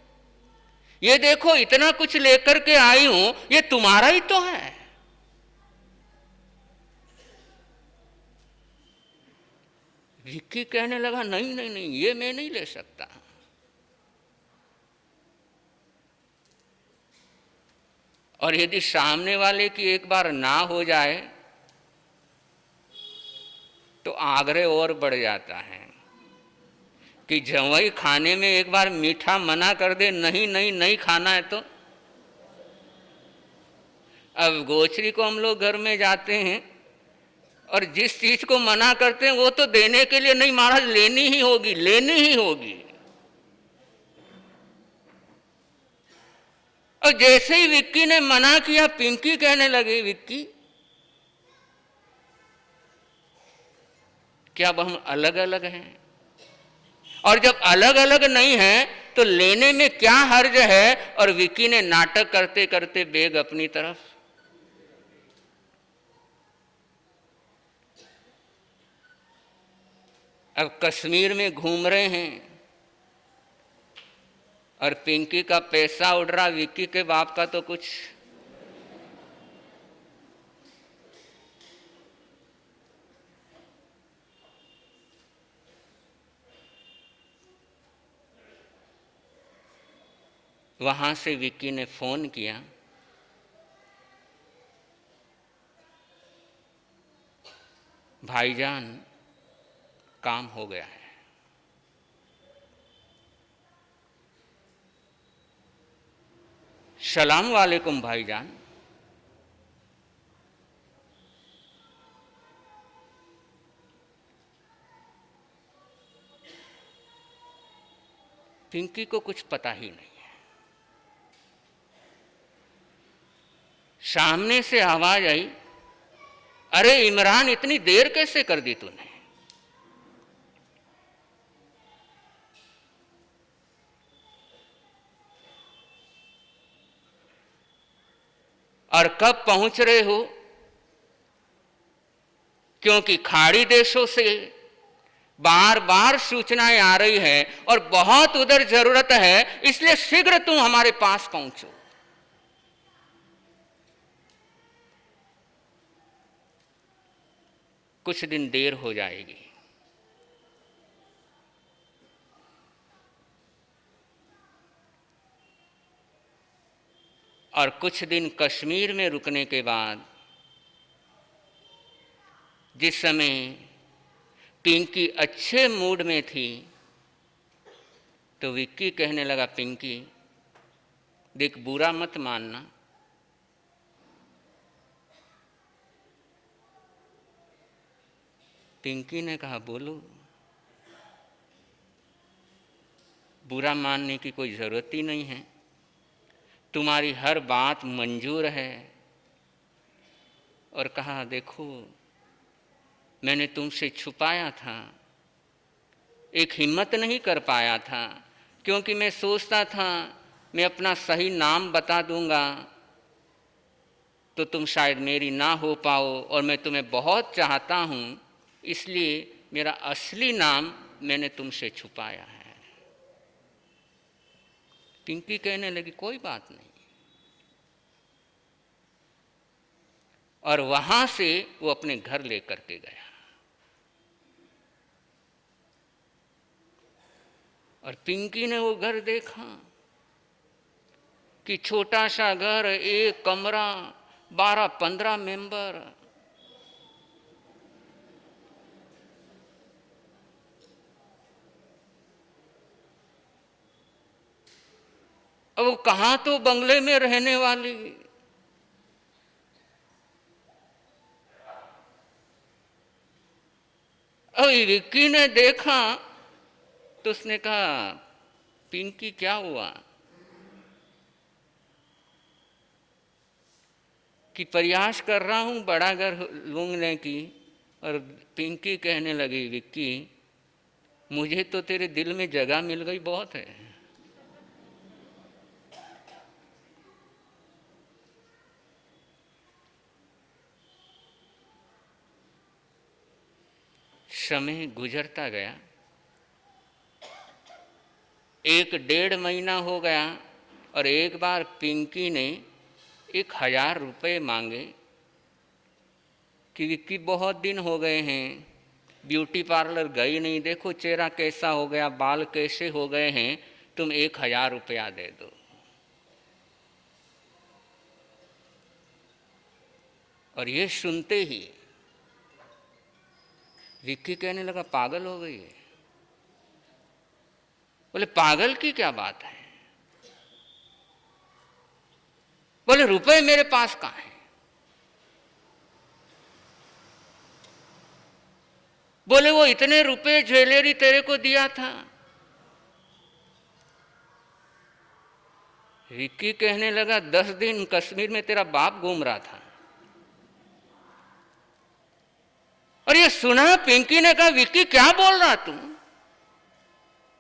[SPEAKER 3] ये देखो इतना कुछ लेकर के आई हूं, ये तुम्हारा ही तो है। विक्की कहने लगा, नहीं नहीं नहीं, ये मैं नहीं ले सकता। और यदि सामने वाले की एक बार ना हो जाए तो आग्रह और बढ़ जाता है कि जवई खाने में एक बार मीठा मना कर दे, नहीं नहीं नहीं खाना है तो। अब गोचरी को हम लोग घर में जाते हैं और जिस चीज को मना करते हैं वो तो देने के लिए नहीं, महाराज लेनी ही होगी, लेनी ही होगी। और जैसे ही विक्की ने मना किया, पिंकी कहने लगी, विक्की क्या अब हम अलग अलग हैं? और जब अलग अलग नहीं है तो लेने में क्या हर्ज है? और विक्की ने नाटक करते करते बैग अपनी तरफ। अब कश्मीर में घूम रहे हैं और पिंकी का पैसा उड़ रहा, विक्की के बाप का तो कुछ। वहां से विक्की ने फोन किया भाईजान काम हो गया है। सलाम वालेकुम भाईजान। पिंकी को कुछ पता ही नहीं है। सामने से आवाज आई, अरे इमरान इतनी देर कैसे कर दी तूने? और कब पहुंच रहे हो? क्योंकि खाड़ी देशों से बार बार सूचनाएं आ रही है और बहुत उधर जरूरत है, इसलिए शीघ्र तुम हमारे पास पहुंचो। कुछ दिन देर हो जाएगी। और कुछ दिन कश्मीर में रुकने के बाद, जिस समय पिंकी अच्छे मूड में थी, तो विक्की कहने लगा, पिंकी देख, बुरा मत मानना, पिंकी ने कहा, बोलो। बुरा मानने की कोई ज़रूरत ही नहीं है, तुम्हारी हर बात मंजूर है। और कहा, देखो मैंने तुमसे छुपाया था, एक हिम्मत नहीं कर पाया था, क्योंकि मैं सोचता था मैं अपना सही नाम बता दूंगा तो तुम शायद मेरी ना हो पाओ, और मैं तुम्हें बहुत चाहता हूँ, इसलिए मेरा असली नाम मैंने तुमसे छुपाया है। पिंकी कहने लगी, कोई बात नहीं। और वहां से वो अपने घर लेकर के गया। और पिंकी ने वो घर देखा कि छोटा सा घर, एक कमरा, 12-15 मेंबर। अब वो कहाँ तो बंगले में रहने वाली, अब विक्की ने देखा तो उसने कहा, पिंकी क्या हुआ? कि प्रयास कर रहा हूँ बड़ा घर लूंगने की। और पिंकी कहने लगी, विक्की मुझे तो तेरे दिल में जगह मिल गई बहुत है। समय गुजरता गया, 1-1.5 महीना हो गया, और एक बार पिंकी ने 1000 रुपये मांगे कि विक्की बहुत दिन हो गए हैं, ब्यूटी पार्लर गई नहीं, देखो चेहरा कैसा हो गया, बाल कैसे हो गए हैं, तुम 1000 रुपया दे दो। और ये सुनते ही विक्की कहने लगा, पागल हो गई है। बोले, पागल की क्या बात है? बोले, रुपए मेरे पास कहाँ है? बोले, वो इतने रुपए ज्वेलरी तेरे को दिया था। विक्की कहने लगा, 10 दिन कश्मीर में तेरा बाप घूम रहा था। और ये सुना पिंकी ने कहा, विक्की क्या बोल रहा तू?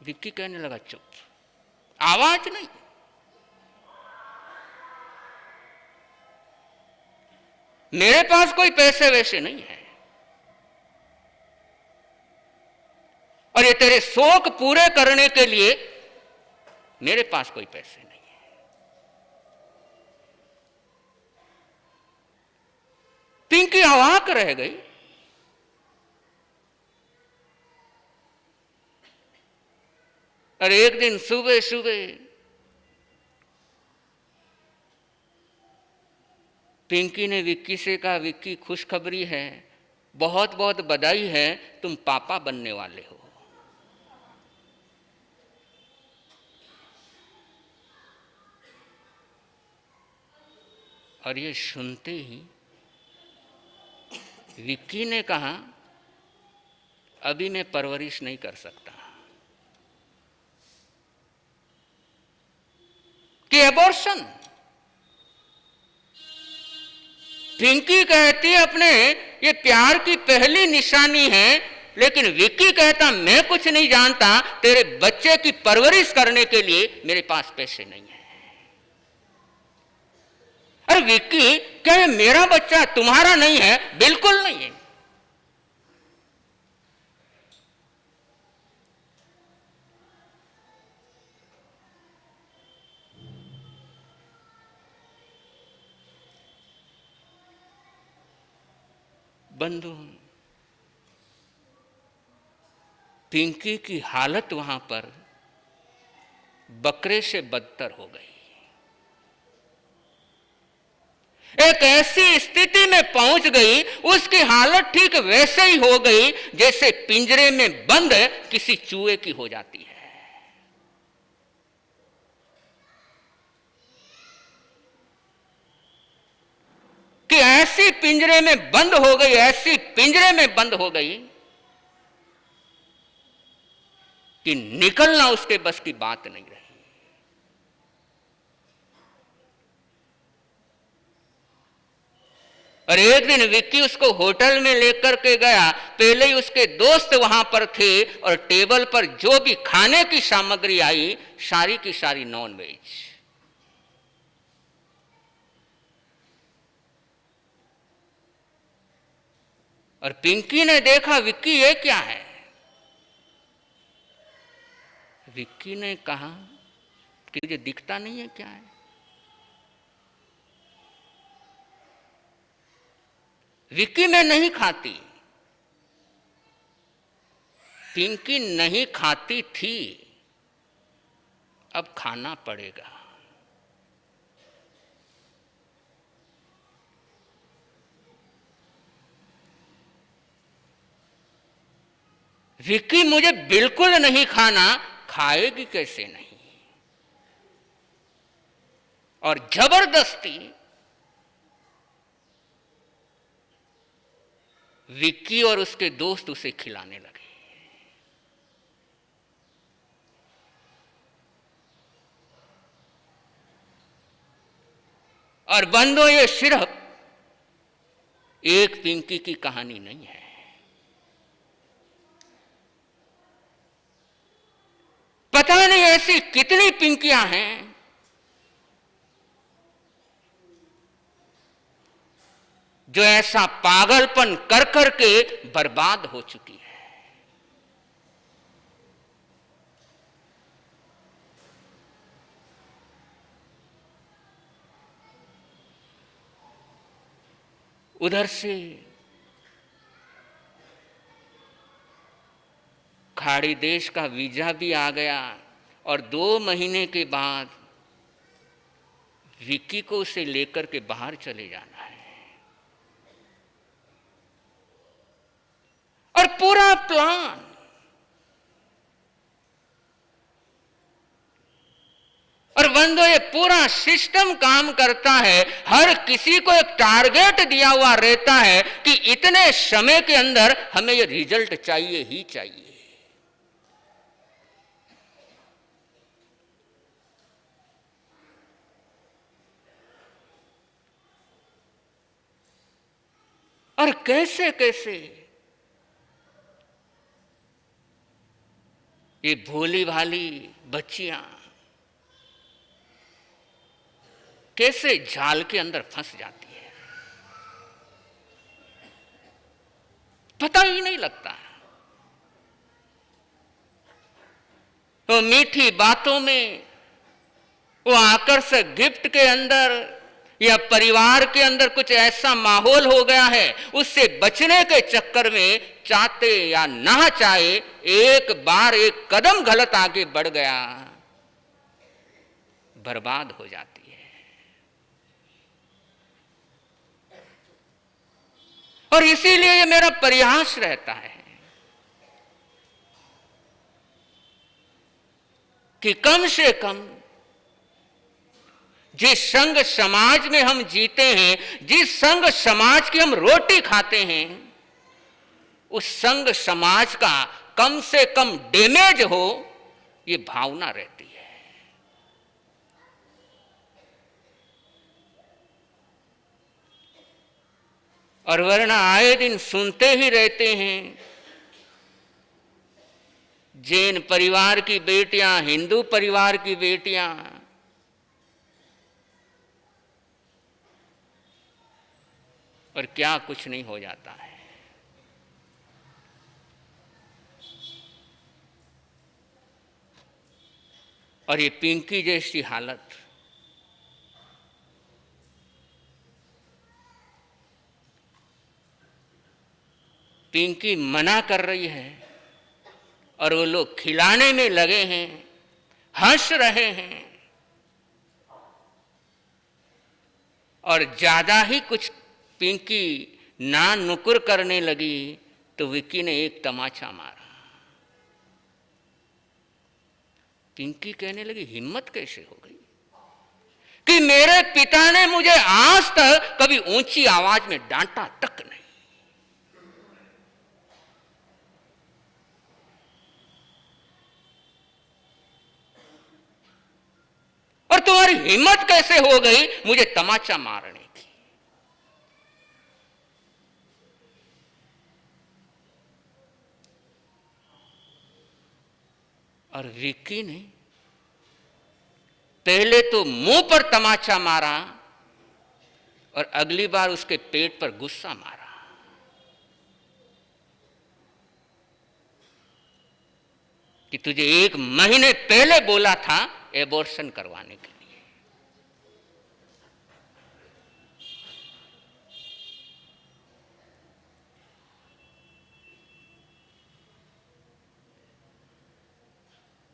[SPEAKER 3] विक्की कहने लगा, चुप, आवाज नहीं। मेरे पास कोई पैसे वैसे नहीं है, और ये तेरे शौक पूरे करने के लिए मेरे पास कोई पैसे नहीं है। पिंकी अवाक रह गई। और एक दिन सुबह सुबह पिंकी ने विक्की से कहा, विक्की खुशखबरी है, बहुत बहुत बधाई है, तुम पापा बनने वाले हो। और ये सुनते ही विक्की ने कहा, अभी मैं परवरिश नहीं कर सकता, कि एबॉर्शन। पिंकी कहती अपने ये प्यार की पहली निशानी है, लेकिन विक्की कहता मैं कुछ नहीं जानता, तेरे बच्चे की परवरिश करने के लिए मेरे पास पैसे नहीं है। अरे विक्की, क्या ये मेरा बच्चा तुम्हारा नहीं है? बिल्कुल नहीं है। बंधु, पिंकी की हालत वहां पर बकरे से बदतर हो गई। एक ऐसी स्थिति में पहुंच गई, उसकी हालत ठीक वैसे ही हो गई जैसे पिंजरे में बंद किसी चूहे की हो जाती है। कि ऐसी पिंजरे में बंद हो गई, ऐसी पिंजरे में बंद हो गई कि निकलना उसके बस की बात नहीं रही। और एक दिन विक्की उसको होटल में लेकर के गया। पहले ही उसके दोस्त वहां पर थे और टेबल पर जो भी खाने की सामग्री आई, सारी की सारी नॉन वेज। और पिंकी ने देखा, विक्की ये क्या है? विक्की ने कहा कि तुझे दिखता नहीं है क्या है? विक्की मैं नहीं खाती। पिंकी नहीं खाती थी, अब खाना पड़ेगा। विक्की मुझे बिल्कुल नहीं खाना, खाएगी कैसे नहीं? और जबरदस्ती विक्की और उसके दोस्त उसे खिलाने लगे। और बंदो, ये सिर्फ एक पिंकी की कहानी नहीं है। पता नहीं ऐसी कितनी पिंकियां हैं जो ऐसा पागलपन कर कर के बर्बाद हो चुकी है। उधर से खाड़ी देश का वीजा भी आ गया और 2 महीने के बाद विक्की को उसे लेकर के बाहर चले जाना है। और पूरा प्लान, और बंदो ये पूरा सिस्टम काम करता है। हर किसी को एक टारगेट दिया हुआ रहता है कि इतने समय के अंदर हमें ये रिजल्ट चाहिए ही चाहिए। और कैसे कैसे ये भोली भाली बच्चियां कैसे जाल के अंदर फंस जाती है, पता ही नहीं लगता। तो मीठी बातों में, वो आकर्षक गिफ्ट के अंदर, या परिवार के अंदर कुछ ऐसा माहौल हो गया है, उससे बचने के चक्कर में चाहते या ना चाहे एक बार एक कदम गलत आगे बढ़ गया, बर्बाद हो जाती है। और इसीलिए ये मेरा प्रयास रहता है कि कम से कम जिस संघ समाज में हम जीते हैं, जिस संघ समाज की हम रोटी खाते हैं, उस संघ समाज का कम से कम डैमेज हो, ये भावना रहती है। और वरना आए दिन सुनते ही रहते हैं, जैन परिवार की बेटियां, हिंदू परिवार की बेटियां, और क्या कुछ नहीं हो जाता है। और ये पिंकी जैसी हालत, पिंकी मना कर रही है और वो लोग खिलाने में लगे हैं, हंस रहे हैं, और ज्यादा ही कुछ पिंकी ना नुकुर करने लगी तो विक्की ने एक तमाचा मारा। पिंकी कहने लगी, हिम्मत कैसे हो गई कि मेरे पिता ने मुझे आज तक कभी ऊंची आवाज में डांटा तक नहीं। और तुम्हारी हिम्मत कैसे हो गई मुझे तमाचा मारने की। और विक्की ने पहले तो मुंह पर तमाचा मारा और अगली बार उसके पेट पर गुस्सा मारा। कि तुझे 1 महीने पहले बोला था एबॉर्शन करवाने के लिए।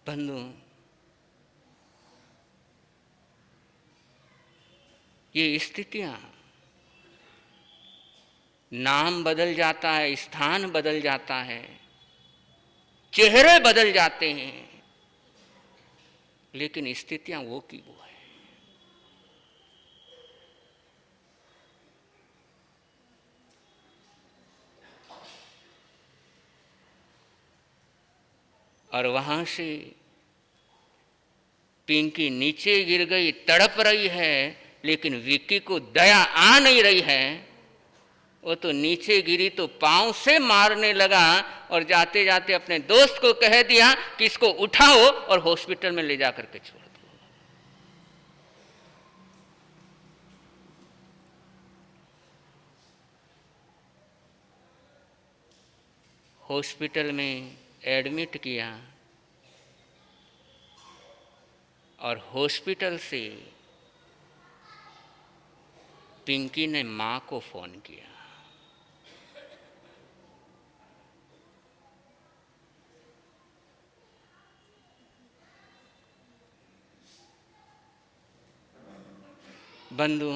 [SPEAKER 3] बंधु, ये स्थितियां, नाम बदल जाता है, स्थान बदल जाता है, चेहरे बदल जाते हैं, लेकिन स्थितियां वो की वो है। और वहां से पिंकी नीचे गिर गई, तड़प रही है, लेकिन विक्की को दया आ नहीं रही है। वो तो नीचे गिरी तो पांव से मारने लगा और जाते जाते अपने दोस्त को कह दिया कि इसको उठाओ और हॉस्पिटल में ले जाकर के छोड़ दो। हॉस्पिटल में एडमिट किया और हॉस्पिटल से पिंकी ने मां को फोन किया। बंधु,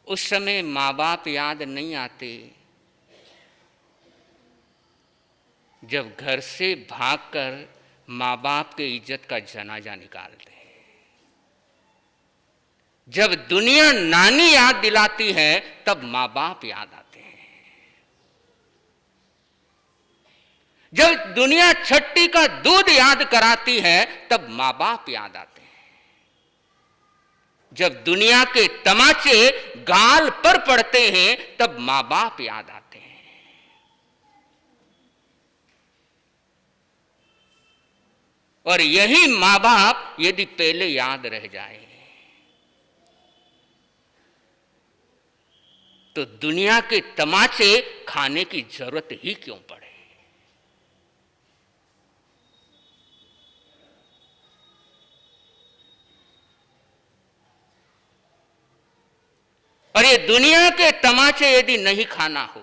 [SPEAKER 3] उस समय माँ बाप याद नहीं आते जब घर से भागकर माँ बाप के इज्जत का जनाजा निकालते हैं। जब दुनिया नानी याद दिलाती है तब माँ बाप याद आते हैं। जब दुनिया छट्टी का दूध याद कराती है तब माँ बाप याद आते हैं। जब दुनिया के तमाचे गाल पर पड़ते हैं तब माँ बाप याद आते हैं। और यही माँ बाप यदि पहले याद रह जाए तो दुनिया के तमाचे खाने की जरूरत ही क्यों पड़े। और ये दुनिया के तमाचे यदि नहीं खाना हो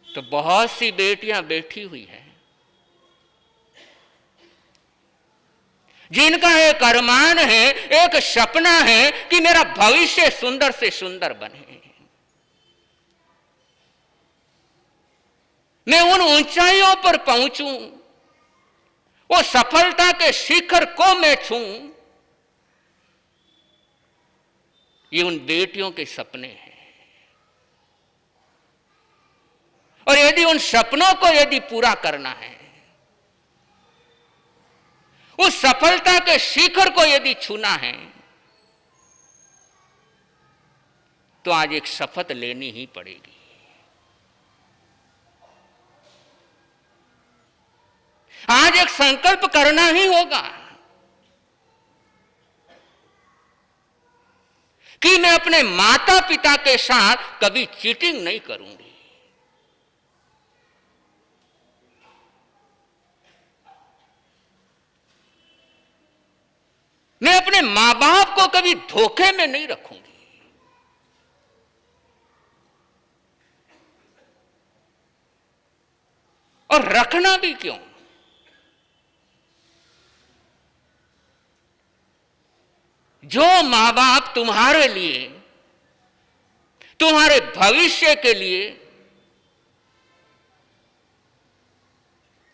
[SPEAKER 3] तो बहुत सी बेटियां बैठी हुई हैं जिनका एक अरमान है, एक सपना है कि मेरा भविष्य सुंदर से सुंदर बने, मैं उन ऊंचाइयों पर पहुंचूं, वो सफलता के शिखर को मैं छूं, ये उन बेटियों के सपने हैं। और यदि उन सपनों को यदि पूरा करना है, उस सफलता के शिखर को यदि छूना है, तो आज एक शपथ लेनी ही पड़ेगी। आज एक संकल्प करना ही होगा कि मैं अपने माता पिता के साथ कभी चीटिंग नहीं करूंगी, मैं अपने मां बाप को कभी धोखे में नहीं रखूंगी, और रखना भी क्यों? जो मां बाप तुम्हारे लिए, तुम्हारे भविष्य के लिए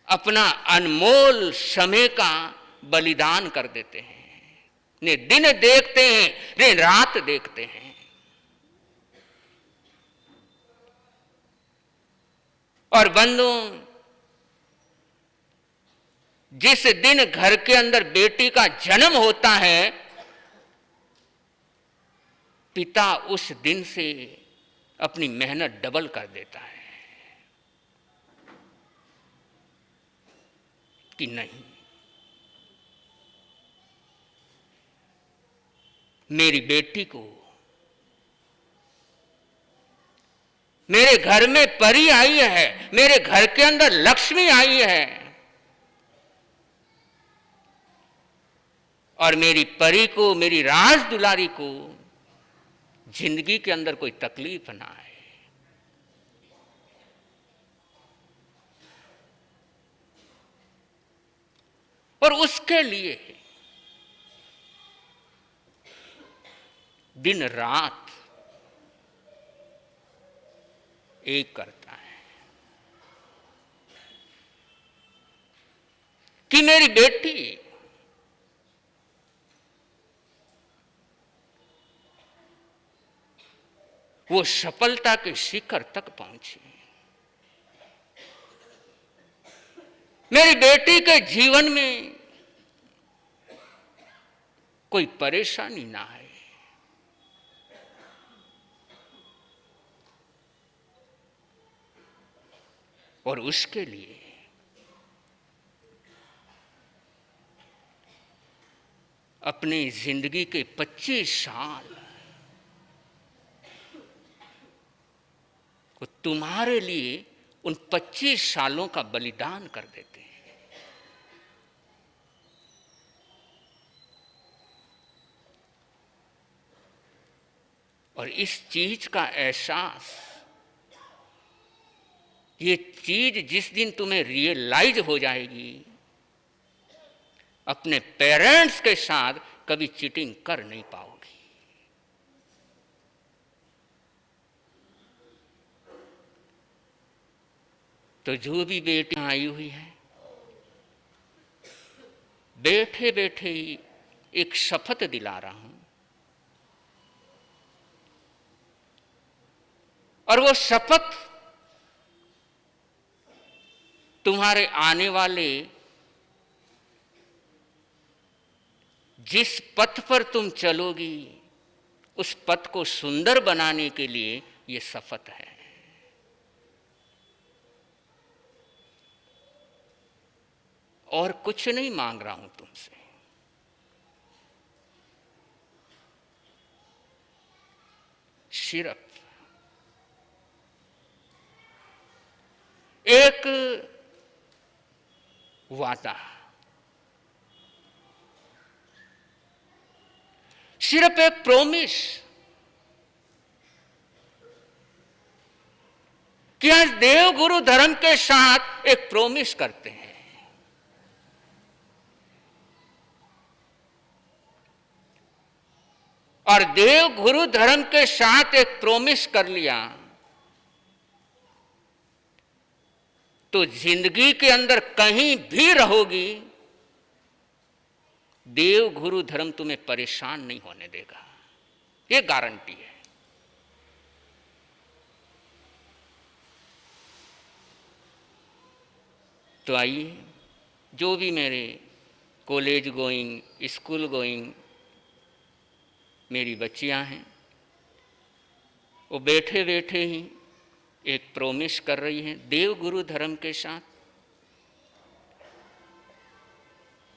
[SPEAKER 3] अपना अनमोल समय का बलिदान कर देते हैं, ने दिन देखते हैं, ने रात देखते हैं, और बंधु, जिस दिन घर के अंदर बेटी का जन्म होता है, पिता उस दिन से अपनी मेहनत डबल कर देता है कि नहीं, मेरी बेटी को, मेरे घर में परी आई है, मेरे घर के अंदर लक्ष्मी आई है, और मेरी परी को, मेरी राज दुलारी को जिंदगी के अंदर कोई तकलीफ ना आए। और उसके लिए दिन रात एक करता है कि मेरी बेटी वो सफलता के शिखर तक पहुंची, मेरी बेटी के जीवन में कोई परेशानी ना आए, और उसके लिए अपनी जिंदगी के 25 साल को तुम्हारे लिए उन 25 सालों का बलिदान कर देते हैं। और इस चीज का एहसास, ये चीज जिस दिन तुम्हें रियलाइज हो जाएगी, अपने पेरेंट्स के साथ कभी चीटिंग कर नहीं पाओगे। तो जो भी बेटी आई हुई है, बैठे बैठे ही एक शपथ दिला रहा हूं, और वो शपथ तुम्हारे आने वाले जिस पथ पर तुम चलोगी, उस पथ को सुंदर बनाने के लिए ये शपथ है। और कुछ नहीं मांग रहा हूं तुमसे, सिर्फ एक वादा, सिर्फ एक प्रॉमिस कि आज देव गुरु धर्म के साथ एक प्रॉमिस करते हैं और देव गुरु धर्म के साथ एक प्रोमिस कर लिया, तो जिंदगी के अंदर कहीं भी रहोगी, देव गुरु धर्म तुम्हें परेशान नहीं होने देगा, ये गारंटी है। तो आइए, जो भी मेरे कॉलेज गोइंग, स्कूल गोइंग मेरी बच्चियां हैं, वो बैठे बैठे ही एक प्रोमिस कर रही हैं देव गुरु धर्म के साथ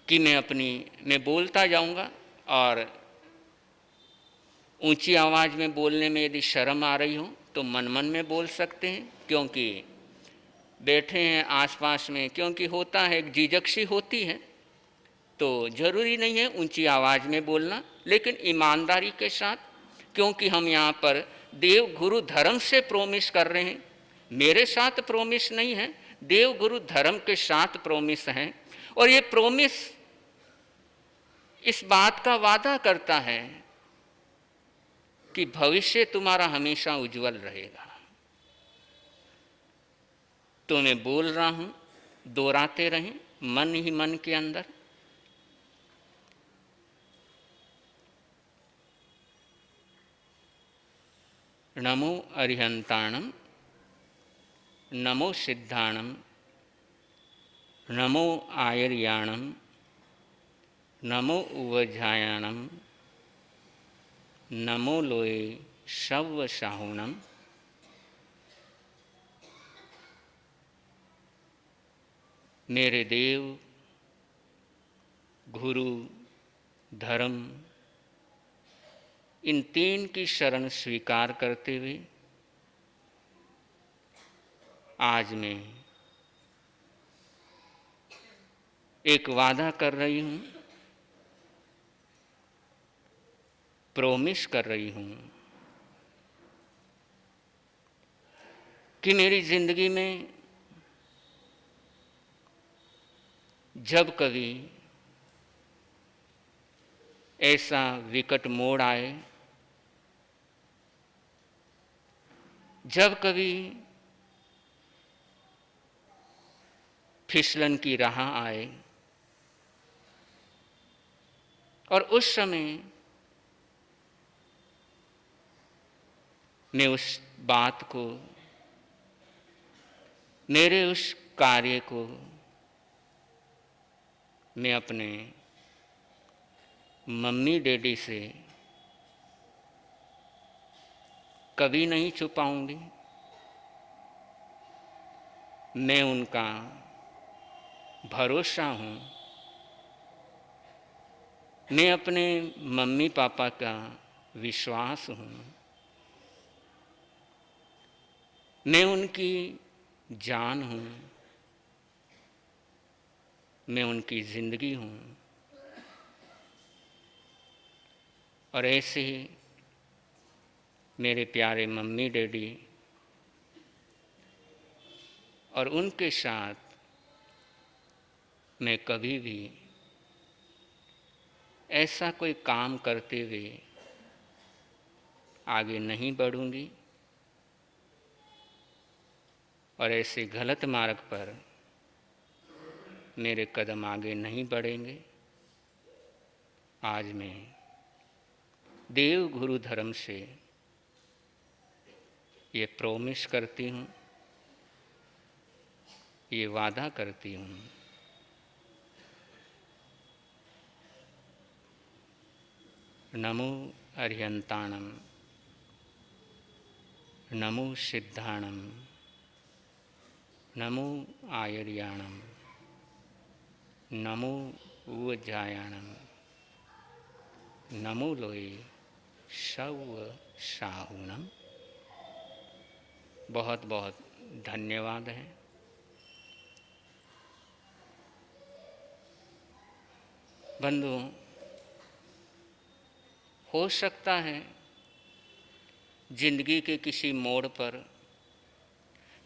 [SPEAKER 3] कि मैं बोलता जाऊंगा, और ऊंची आवाज़ में बोलने में यदि शर्म आ रही हो तो मन मन में बोल सकते हैं, क्योंकि बैठे हैं आसपास में, क्योंकि होता है एक झिझक सी होती है, तो ज़रूरी नहीं है ऊंची आवाज़ में बोलना, लेकिन ईमानदारी के साथ, क्योंकि हम यहाँ पर देव गुरु धर्म से प्रोमिस कर रहे हैं, मेरे साथ प्रोमिस नहीं है, देव गुरु धर्म के साथ प्रोमिस है। और ये प्रोमिस इस बात का वादा करता है कि भविष्य तुम्हारा हमेशा उज्जवल रहेगा। तो मैं बोल रहा हूँ, दोहराते रहें मन ही मन के अंदर। नमो अरिहंताणम, नमो सिद्धाणम, नमो आयर्याणम, नमो उवझायाणम, नमो लोए शव साहुणम। मेरे देव गुरु धर्म, इन तीन की शरण स्वीकार करते हुए आज मैं एक वादा कर रही हूँ, प्रोमिस कर रही हूँ कि मेरी जिंदगी में जब कभी ऐसा विकट मोड़ आए, जब कभी फिसलन की राह आए, और उस समय मैं उस बात को, मेरे उस कार्य को मैं अपने मम्मी डैडी से कभी नहीं छुपाऊंगी। मैं उनका भरोसा हूँ, मैं अपने मम्मी पापा का विश्वास हूँ, मैं उनकी जान हूँ, मैं उनकी जिंदगी हूँ। और ऐसे ही मेरे प्यारे मम्मी डैडी और उनके साथ मैं कभी भी ऐसा कोई काम करते हुए आगे नहीं बढ़ूंगी, और ऐसे गलत मार्ग पर मेरे कदम आगे नहीं बढ़ेंगे। आज मैं देव गुरु धर्म से ये प्रोमिस करती हूँ, ये वादा करती हूँ, नमो अरिहंताणम, नमो सिद्धाणम, नमो आयर्याणम, नमो उवजायाणम, नमो लोए शव साहुणम। बहुत बहुत धन्यवाद है। बंधुओं, हो सकता है जिंदगी के किसी मोड़ पर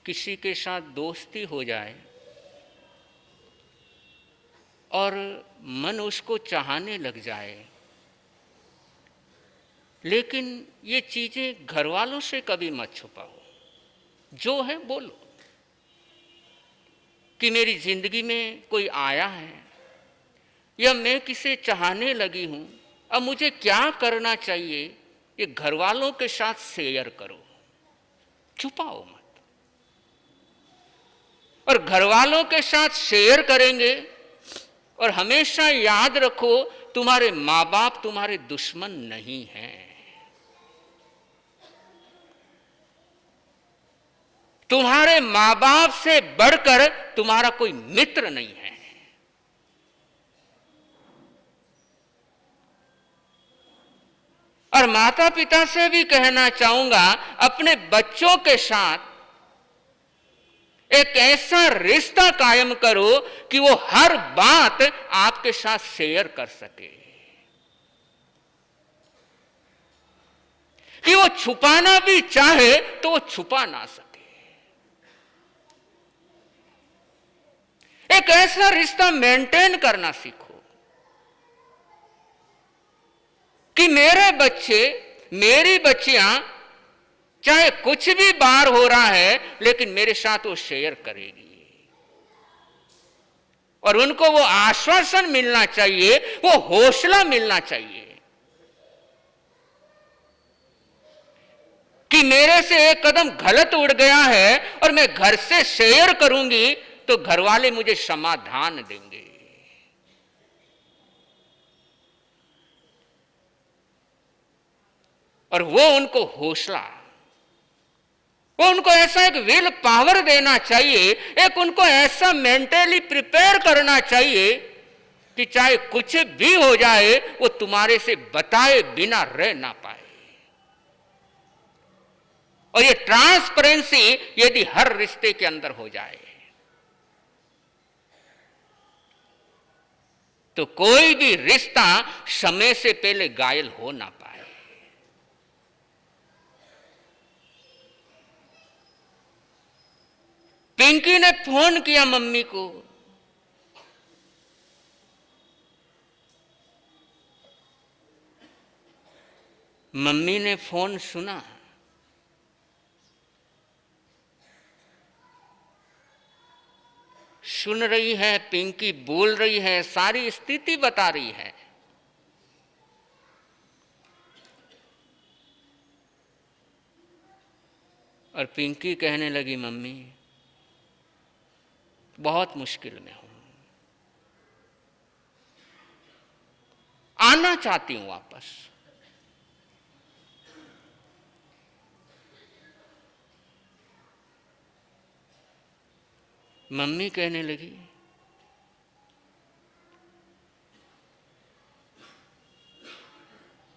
[SPEAKER 3] किसी के साथ दोस्ती हो जाए और मन उसको चाहने लग जाए, लेकिन ये चीजें घर वालों से कभी मत छुपाओ, जो है बोलो कि मेरी जिंदगी में कोई आया है या मैं किसे चाहने लगी हूं, अब मुझे क्या करना चाहिए, ये घर वालों के साथ शेयर करो, छुपाओ मत। और घर वालों के साथ शेयर करेंगे, और हमेशा याद रखो तुम्हारे माँ बाप तुम्हारे दुश्मन नहीं हैं, तुम्हारे माँ बाप से बढ़कर तुम्हारा कोई मित्र नहीं है। और माता पिता से भी कहना चाहूंगा, अपने बच्चों के साथ एक ऐसा रिश्ता कायम करो कि वो हर बात आपके साथ शेयर कर सके, कि वो छुपाना भी चाहे तो वो छुपा ना सके। एक ऐसा रिश्ता मेंटेन करना सीखो कि मेरे बच्चे, मेरी बच्चियां, चाहे कुछ भी बार हो रहा है लेकिन मेरे साथ वो शेयर करेगी, और उनको वो आश्वासन मिलना चाहिए, वो हौसला मिलना चाहिए कि मेरे से एक कदम गलत उड़ गया है और मैं घर से शेयर करूंगी तो घर वाले मुझे समाधान देंगे। और वो उनको हौसला, वो उनको ऐसा एक विल पावर देना चाहिए, एक उनको ऐसा मेंटली प्रिपेयर करना चाहिए कि चाहे कुछ भी हो जाए वो तुम्हारे से बताए बिना रह ना पाए। और ये ट्रांसपेरेंसी यदि हर रिश्ते के अंदर हो जाए तो कोई भी रिश्ता समय से पहले घायल हो ना पाए। पिंकी ने फोन किया मम्मी को, मम्मी ने फोन सुना, सुन रही है, पिंकी बोल रही है, सारी स्थिति बता रही है। और पिंकी कहने लगी, मम्मी बहुत मुश्किल में हूं, आना चाहती हूं वापस। मम्मी कहने लगी,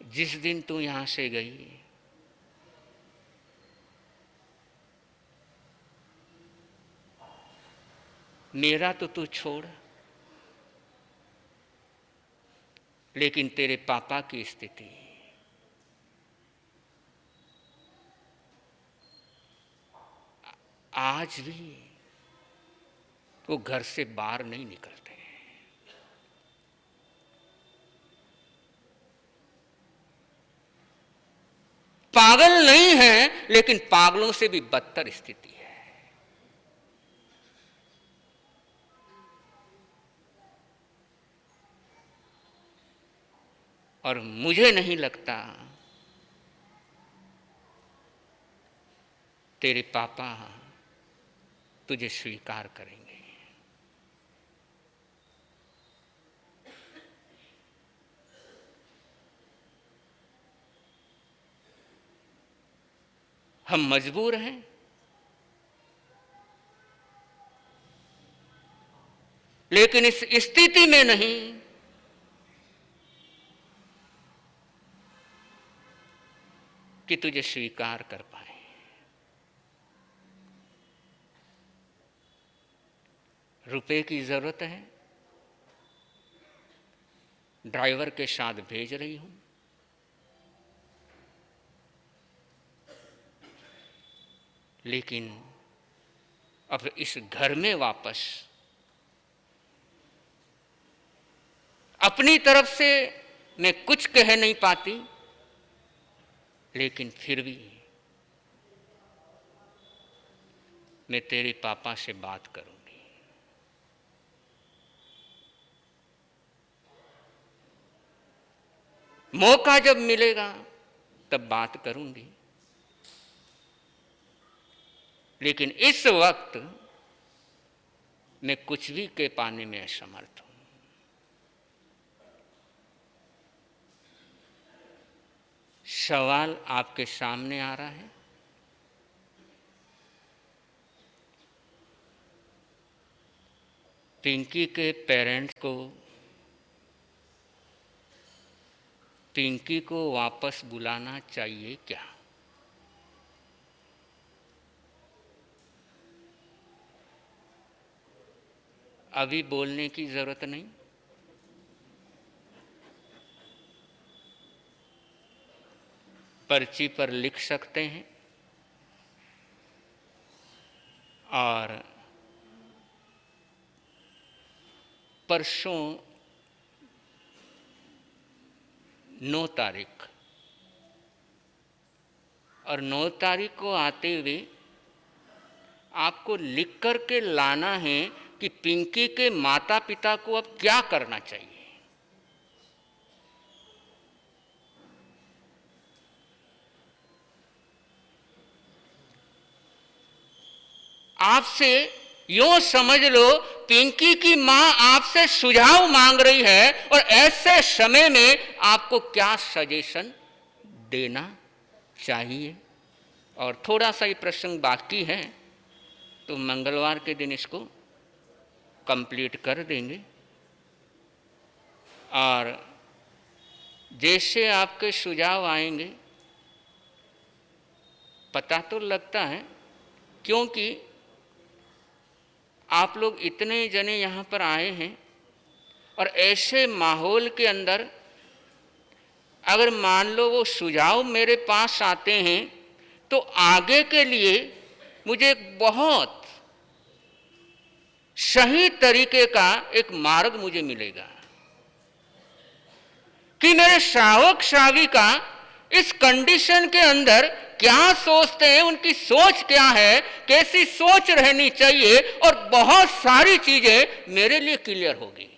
[SPEAKER 3] जिस दिन तू यहां से गई मेरा तो तू छोड़, लेकिन तेरे पापा की स्थिति, आज भी वो घर से बाहर नहीं निकलते हैं। पागल नहीं है, लेकिन पागलों से भी बदतर स्थिति है। और मुझे नहीं लगता तेरे पापा तुझे स्वीकार करेंगे। हम मजबूर हैं, लेकिन इस स्थिति में नहीं कि तुझे स्वीकार कर पाए। रुपए की जरूरत है, ड्राइवर के साथ भेज रही हूं, लेकिन अब इस घर में वापस अपनी तरफ से मैं कुछ कह नहीं पाती, लेकिन फिर भी मैं तेरे पापा से बात करूंगी। मौका जब मिलेगा तब बात करूंगी, लेकिन इस वक्त मैं कुछ भी के पाने में असमर्थ हूं। सवाल आपके सामने आ रहा है, पिंकी के पेरेंट्स को पिंकी को वापस बुलाना चाहिए क्या? अभी बोलने की जरूरत नहीं, पर्ची पर लिख सकते हैं और परसों 9 तारीख और 9 तारीख को आते हुए आपको लिख कर के लाना है कि पिंकी के माता पिता को अब क्या करना चाहिए। आपसे यूं समझ लो, पिंकी की मां आपसे सुझाव मांग रही है और ऐसे समय में आपको क्या सजेशन देना चाहिए। और थोड़ा सा ही प्रसंग बाकी है तो मंगलवार के दिन इसको कंप्लीट कर देंगे। और जैसे आपके सुझाव आएंगे, पता तो लगता है क्योंकि आप लोग इतने जने यहाँ पर आए हैं और ऐसे माहौल के अंदर अगर मान लो वो सुझाव मेरे पास आते हैं तो आगे के लिए मुझे बहुत सही तरीके का एक मार्ग मुझे मिलेगा कि मेरे श्रावक श्राविका इस कंडीशन के अंदर क्या सोचते हैं, उनकी सोच क्या है, कैसी सोच रहनी चाहिए, और बहुत सारी चीजें मेरे लिए क्लियर होगी।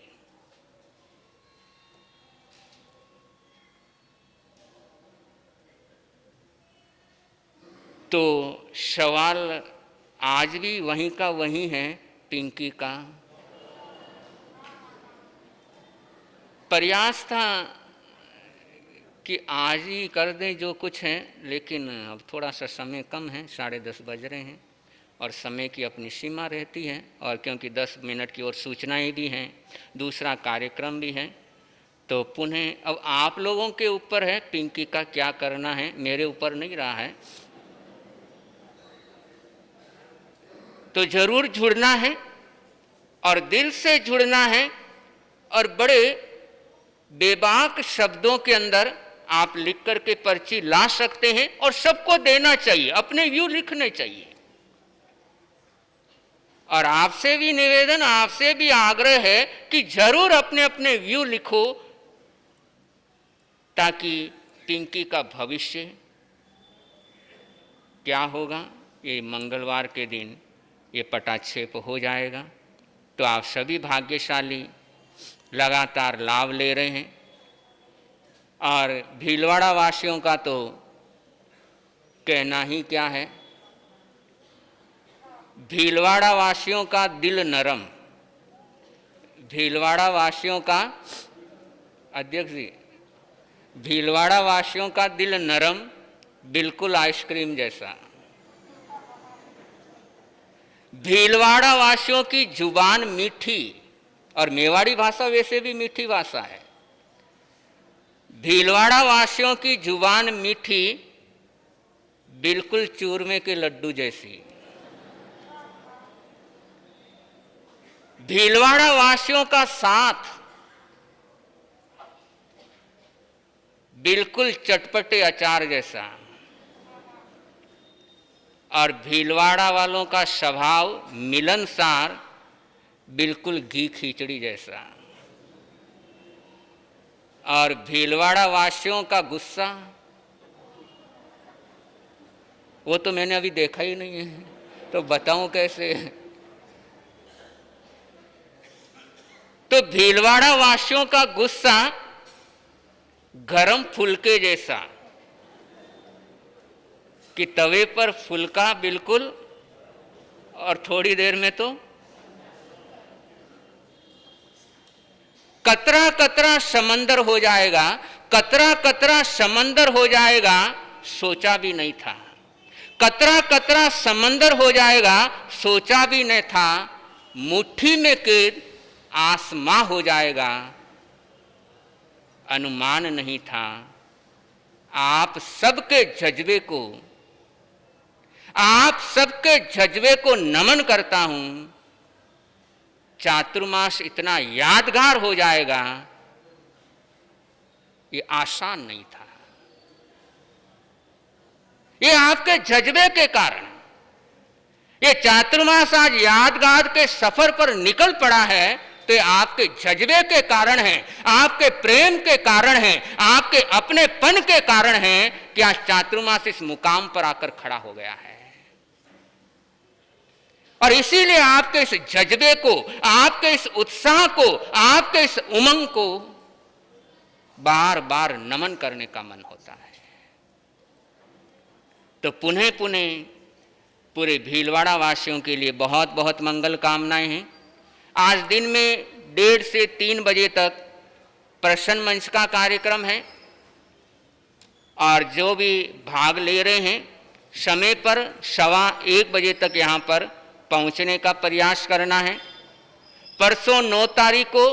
[SPEAKER 3] तो सवाल आज भी वहीं का वहीं है, पिंकी का प्रयास था कि आज ही कर दें जो कुछ है, लेकिन अब थोड़ा सा समय कम है, 10:30 बज रहे हैं और समय की अपनी सीमा रहती है, और क्योंकि 10 मिनट की और सूचनाएं भी हैं, दूसरा कार्यक्रम भी है, तो पुनः अब आप लोगों के ऊपर है पिंकी का क्या करना है, मेरे ऊपर नहीं रहा है। तो जरूर जुड़ना है और दिल से जुड़ना है और बड़े बेबाक शब्दों के अंदर आप लिख करके पर्ची ला सकते हैं और सबको देना चाहिए, अपने व्यू लिखने चाहिए। और आपसे भी निवेदन, आपसे भी आग्रह है कि जरूर अपने अपने व्यू लिखो ताकि पिंकी का भविष्य क्या होगा ये मंगलवार के दिन ये पटाक्षेप हो जाएगा। तो आप सभी भाग्यशाली लगातार लाभ ले रहे हैं और भीलवाड़ा वासियों का तो कहना ही क्या है, भीलवाड़ा वासियों का दिल नरम, भीलवाड़ा वासियों का अध्यक्ष जी, भीलवाड़ा वासियों का दिल नरम बिल्कुल आइसक्रीम जैसा, भीलवाड़ा वासियों की जुबान मीठी, और मेवाड़ी भाषा वैसे भी मीठी भाषा है, भीलवाड़ा वासियों की जुबान मीठी बिल्कुल चूरमे के लड्डू जैसी, भीलवाड़ा वासियों का साथ बिल्कुल चटपटे अचार जैसा, और भीलवाड़ा वालों का स्वभाव मिलनसार बिल्कुल घी खिचड़ी जैसा, और भीलवाड़ा वासियों का गुस्सा वो तो मैंने अभी देखा ही नहीं है, तो बताऊं कैसे। तो भीलवाड़ा वासियों का गुस्सा गरम फुलके जैसा, कि तवे पर फुलका बिल्कुल और थोड़ी देर में तो कतरा कतरा समंदर हो जाएगा। कतरा कतरा समंदर हो जाएगा, सोचा भी नहीं था। कतरा कतरा समंदर हो जाएगा, सोचा भी नहीं था। मुट्ठी में कैद आसमां हो जाएगा, अनुमान नहीं था। आप सबके जज्बे को नमन करता हूं। चातुर्मास इतना यादगार हो जाएगा, ये आसान नहीं था। ये आपके जज्बे के कारण, ये चातुर्मास आज यादगार के सफर पर निकल पड़ा है, तो ये आपके जज्बे के कारण है, आपके प्रेम के कारण है, आपके अपनेपन के कारण है कि आज चातुर्मास इस मुकाम पर आकर खड़ा हो गया है। और इसीलिए आपके इस जज्बे को, आपके इस उत्साह को, आपके इस उमंग को बार बार नमन करने का मन होता है। तो पुनः पुनः पूरे भीलवाड़ा वासियों के लिए बहुत बहुत मंगल कामनाएं हैं। आज दिन में 1:30 से 3 बजे तक प्रश्न मंच का कार्यक्रम है, और जो भी भाग ले रहे हैं समय पर 1:15 बजे तक यहाँ पर पहुँचने का प्रयास करना है। परसों 9 तारीख को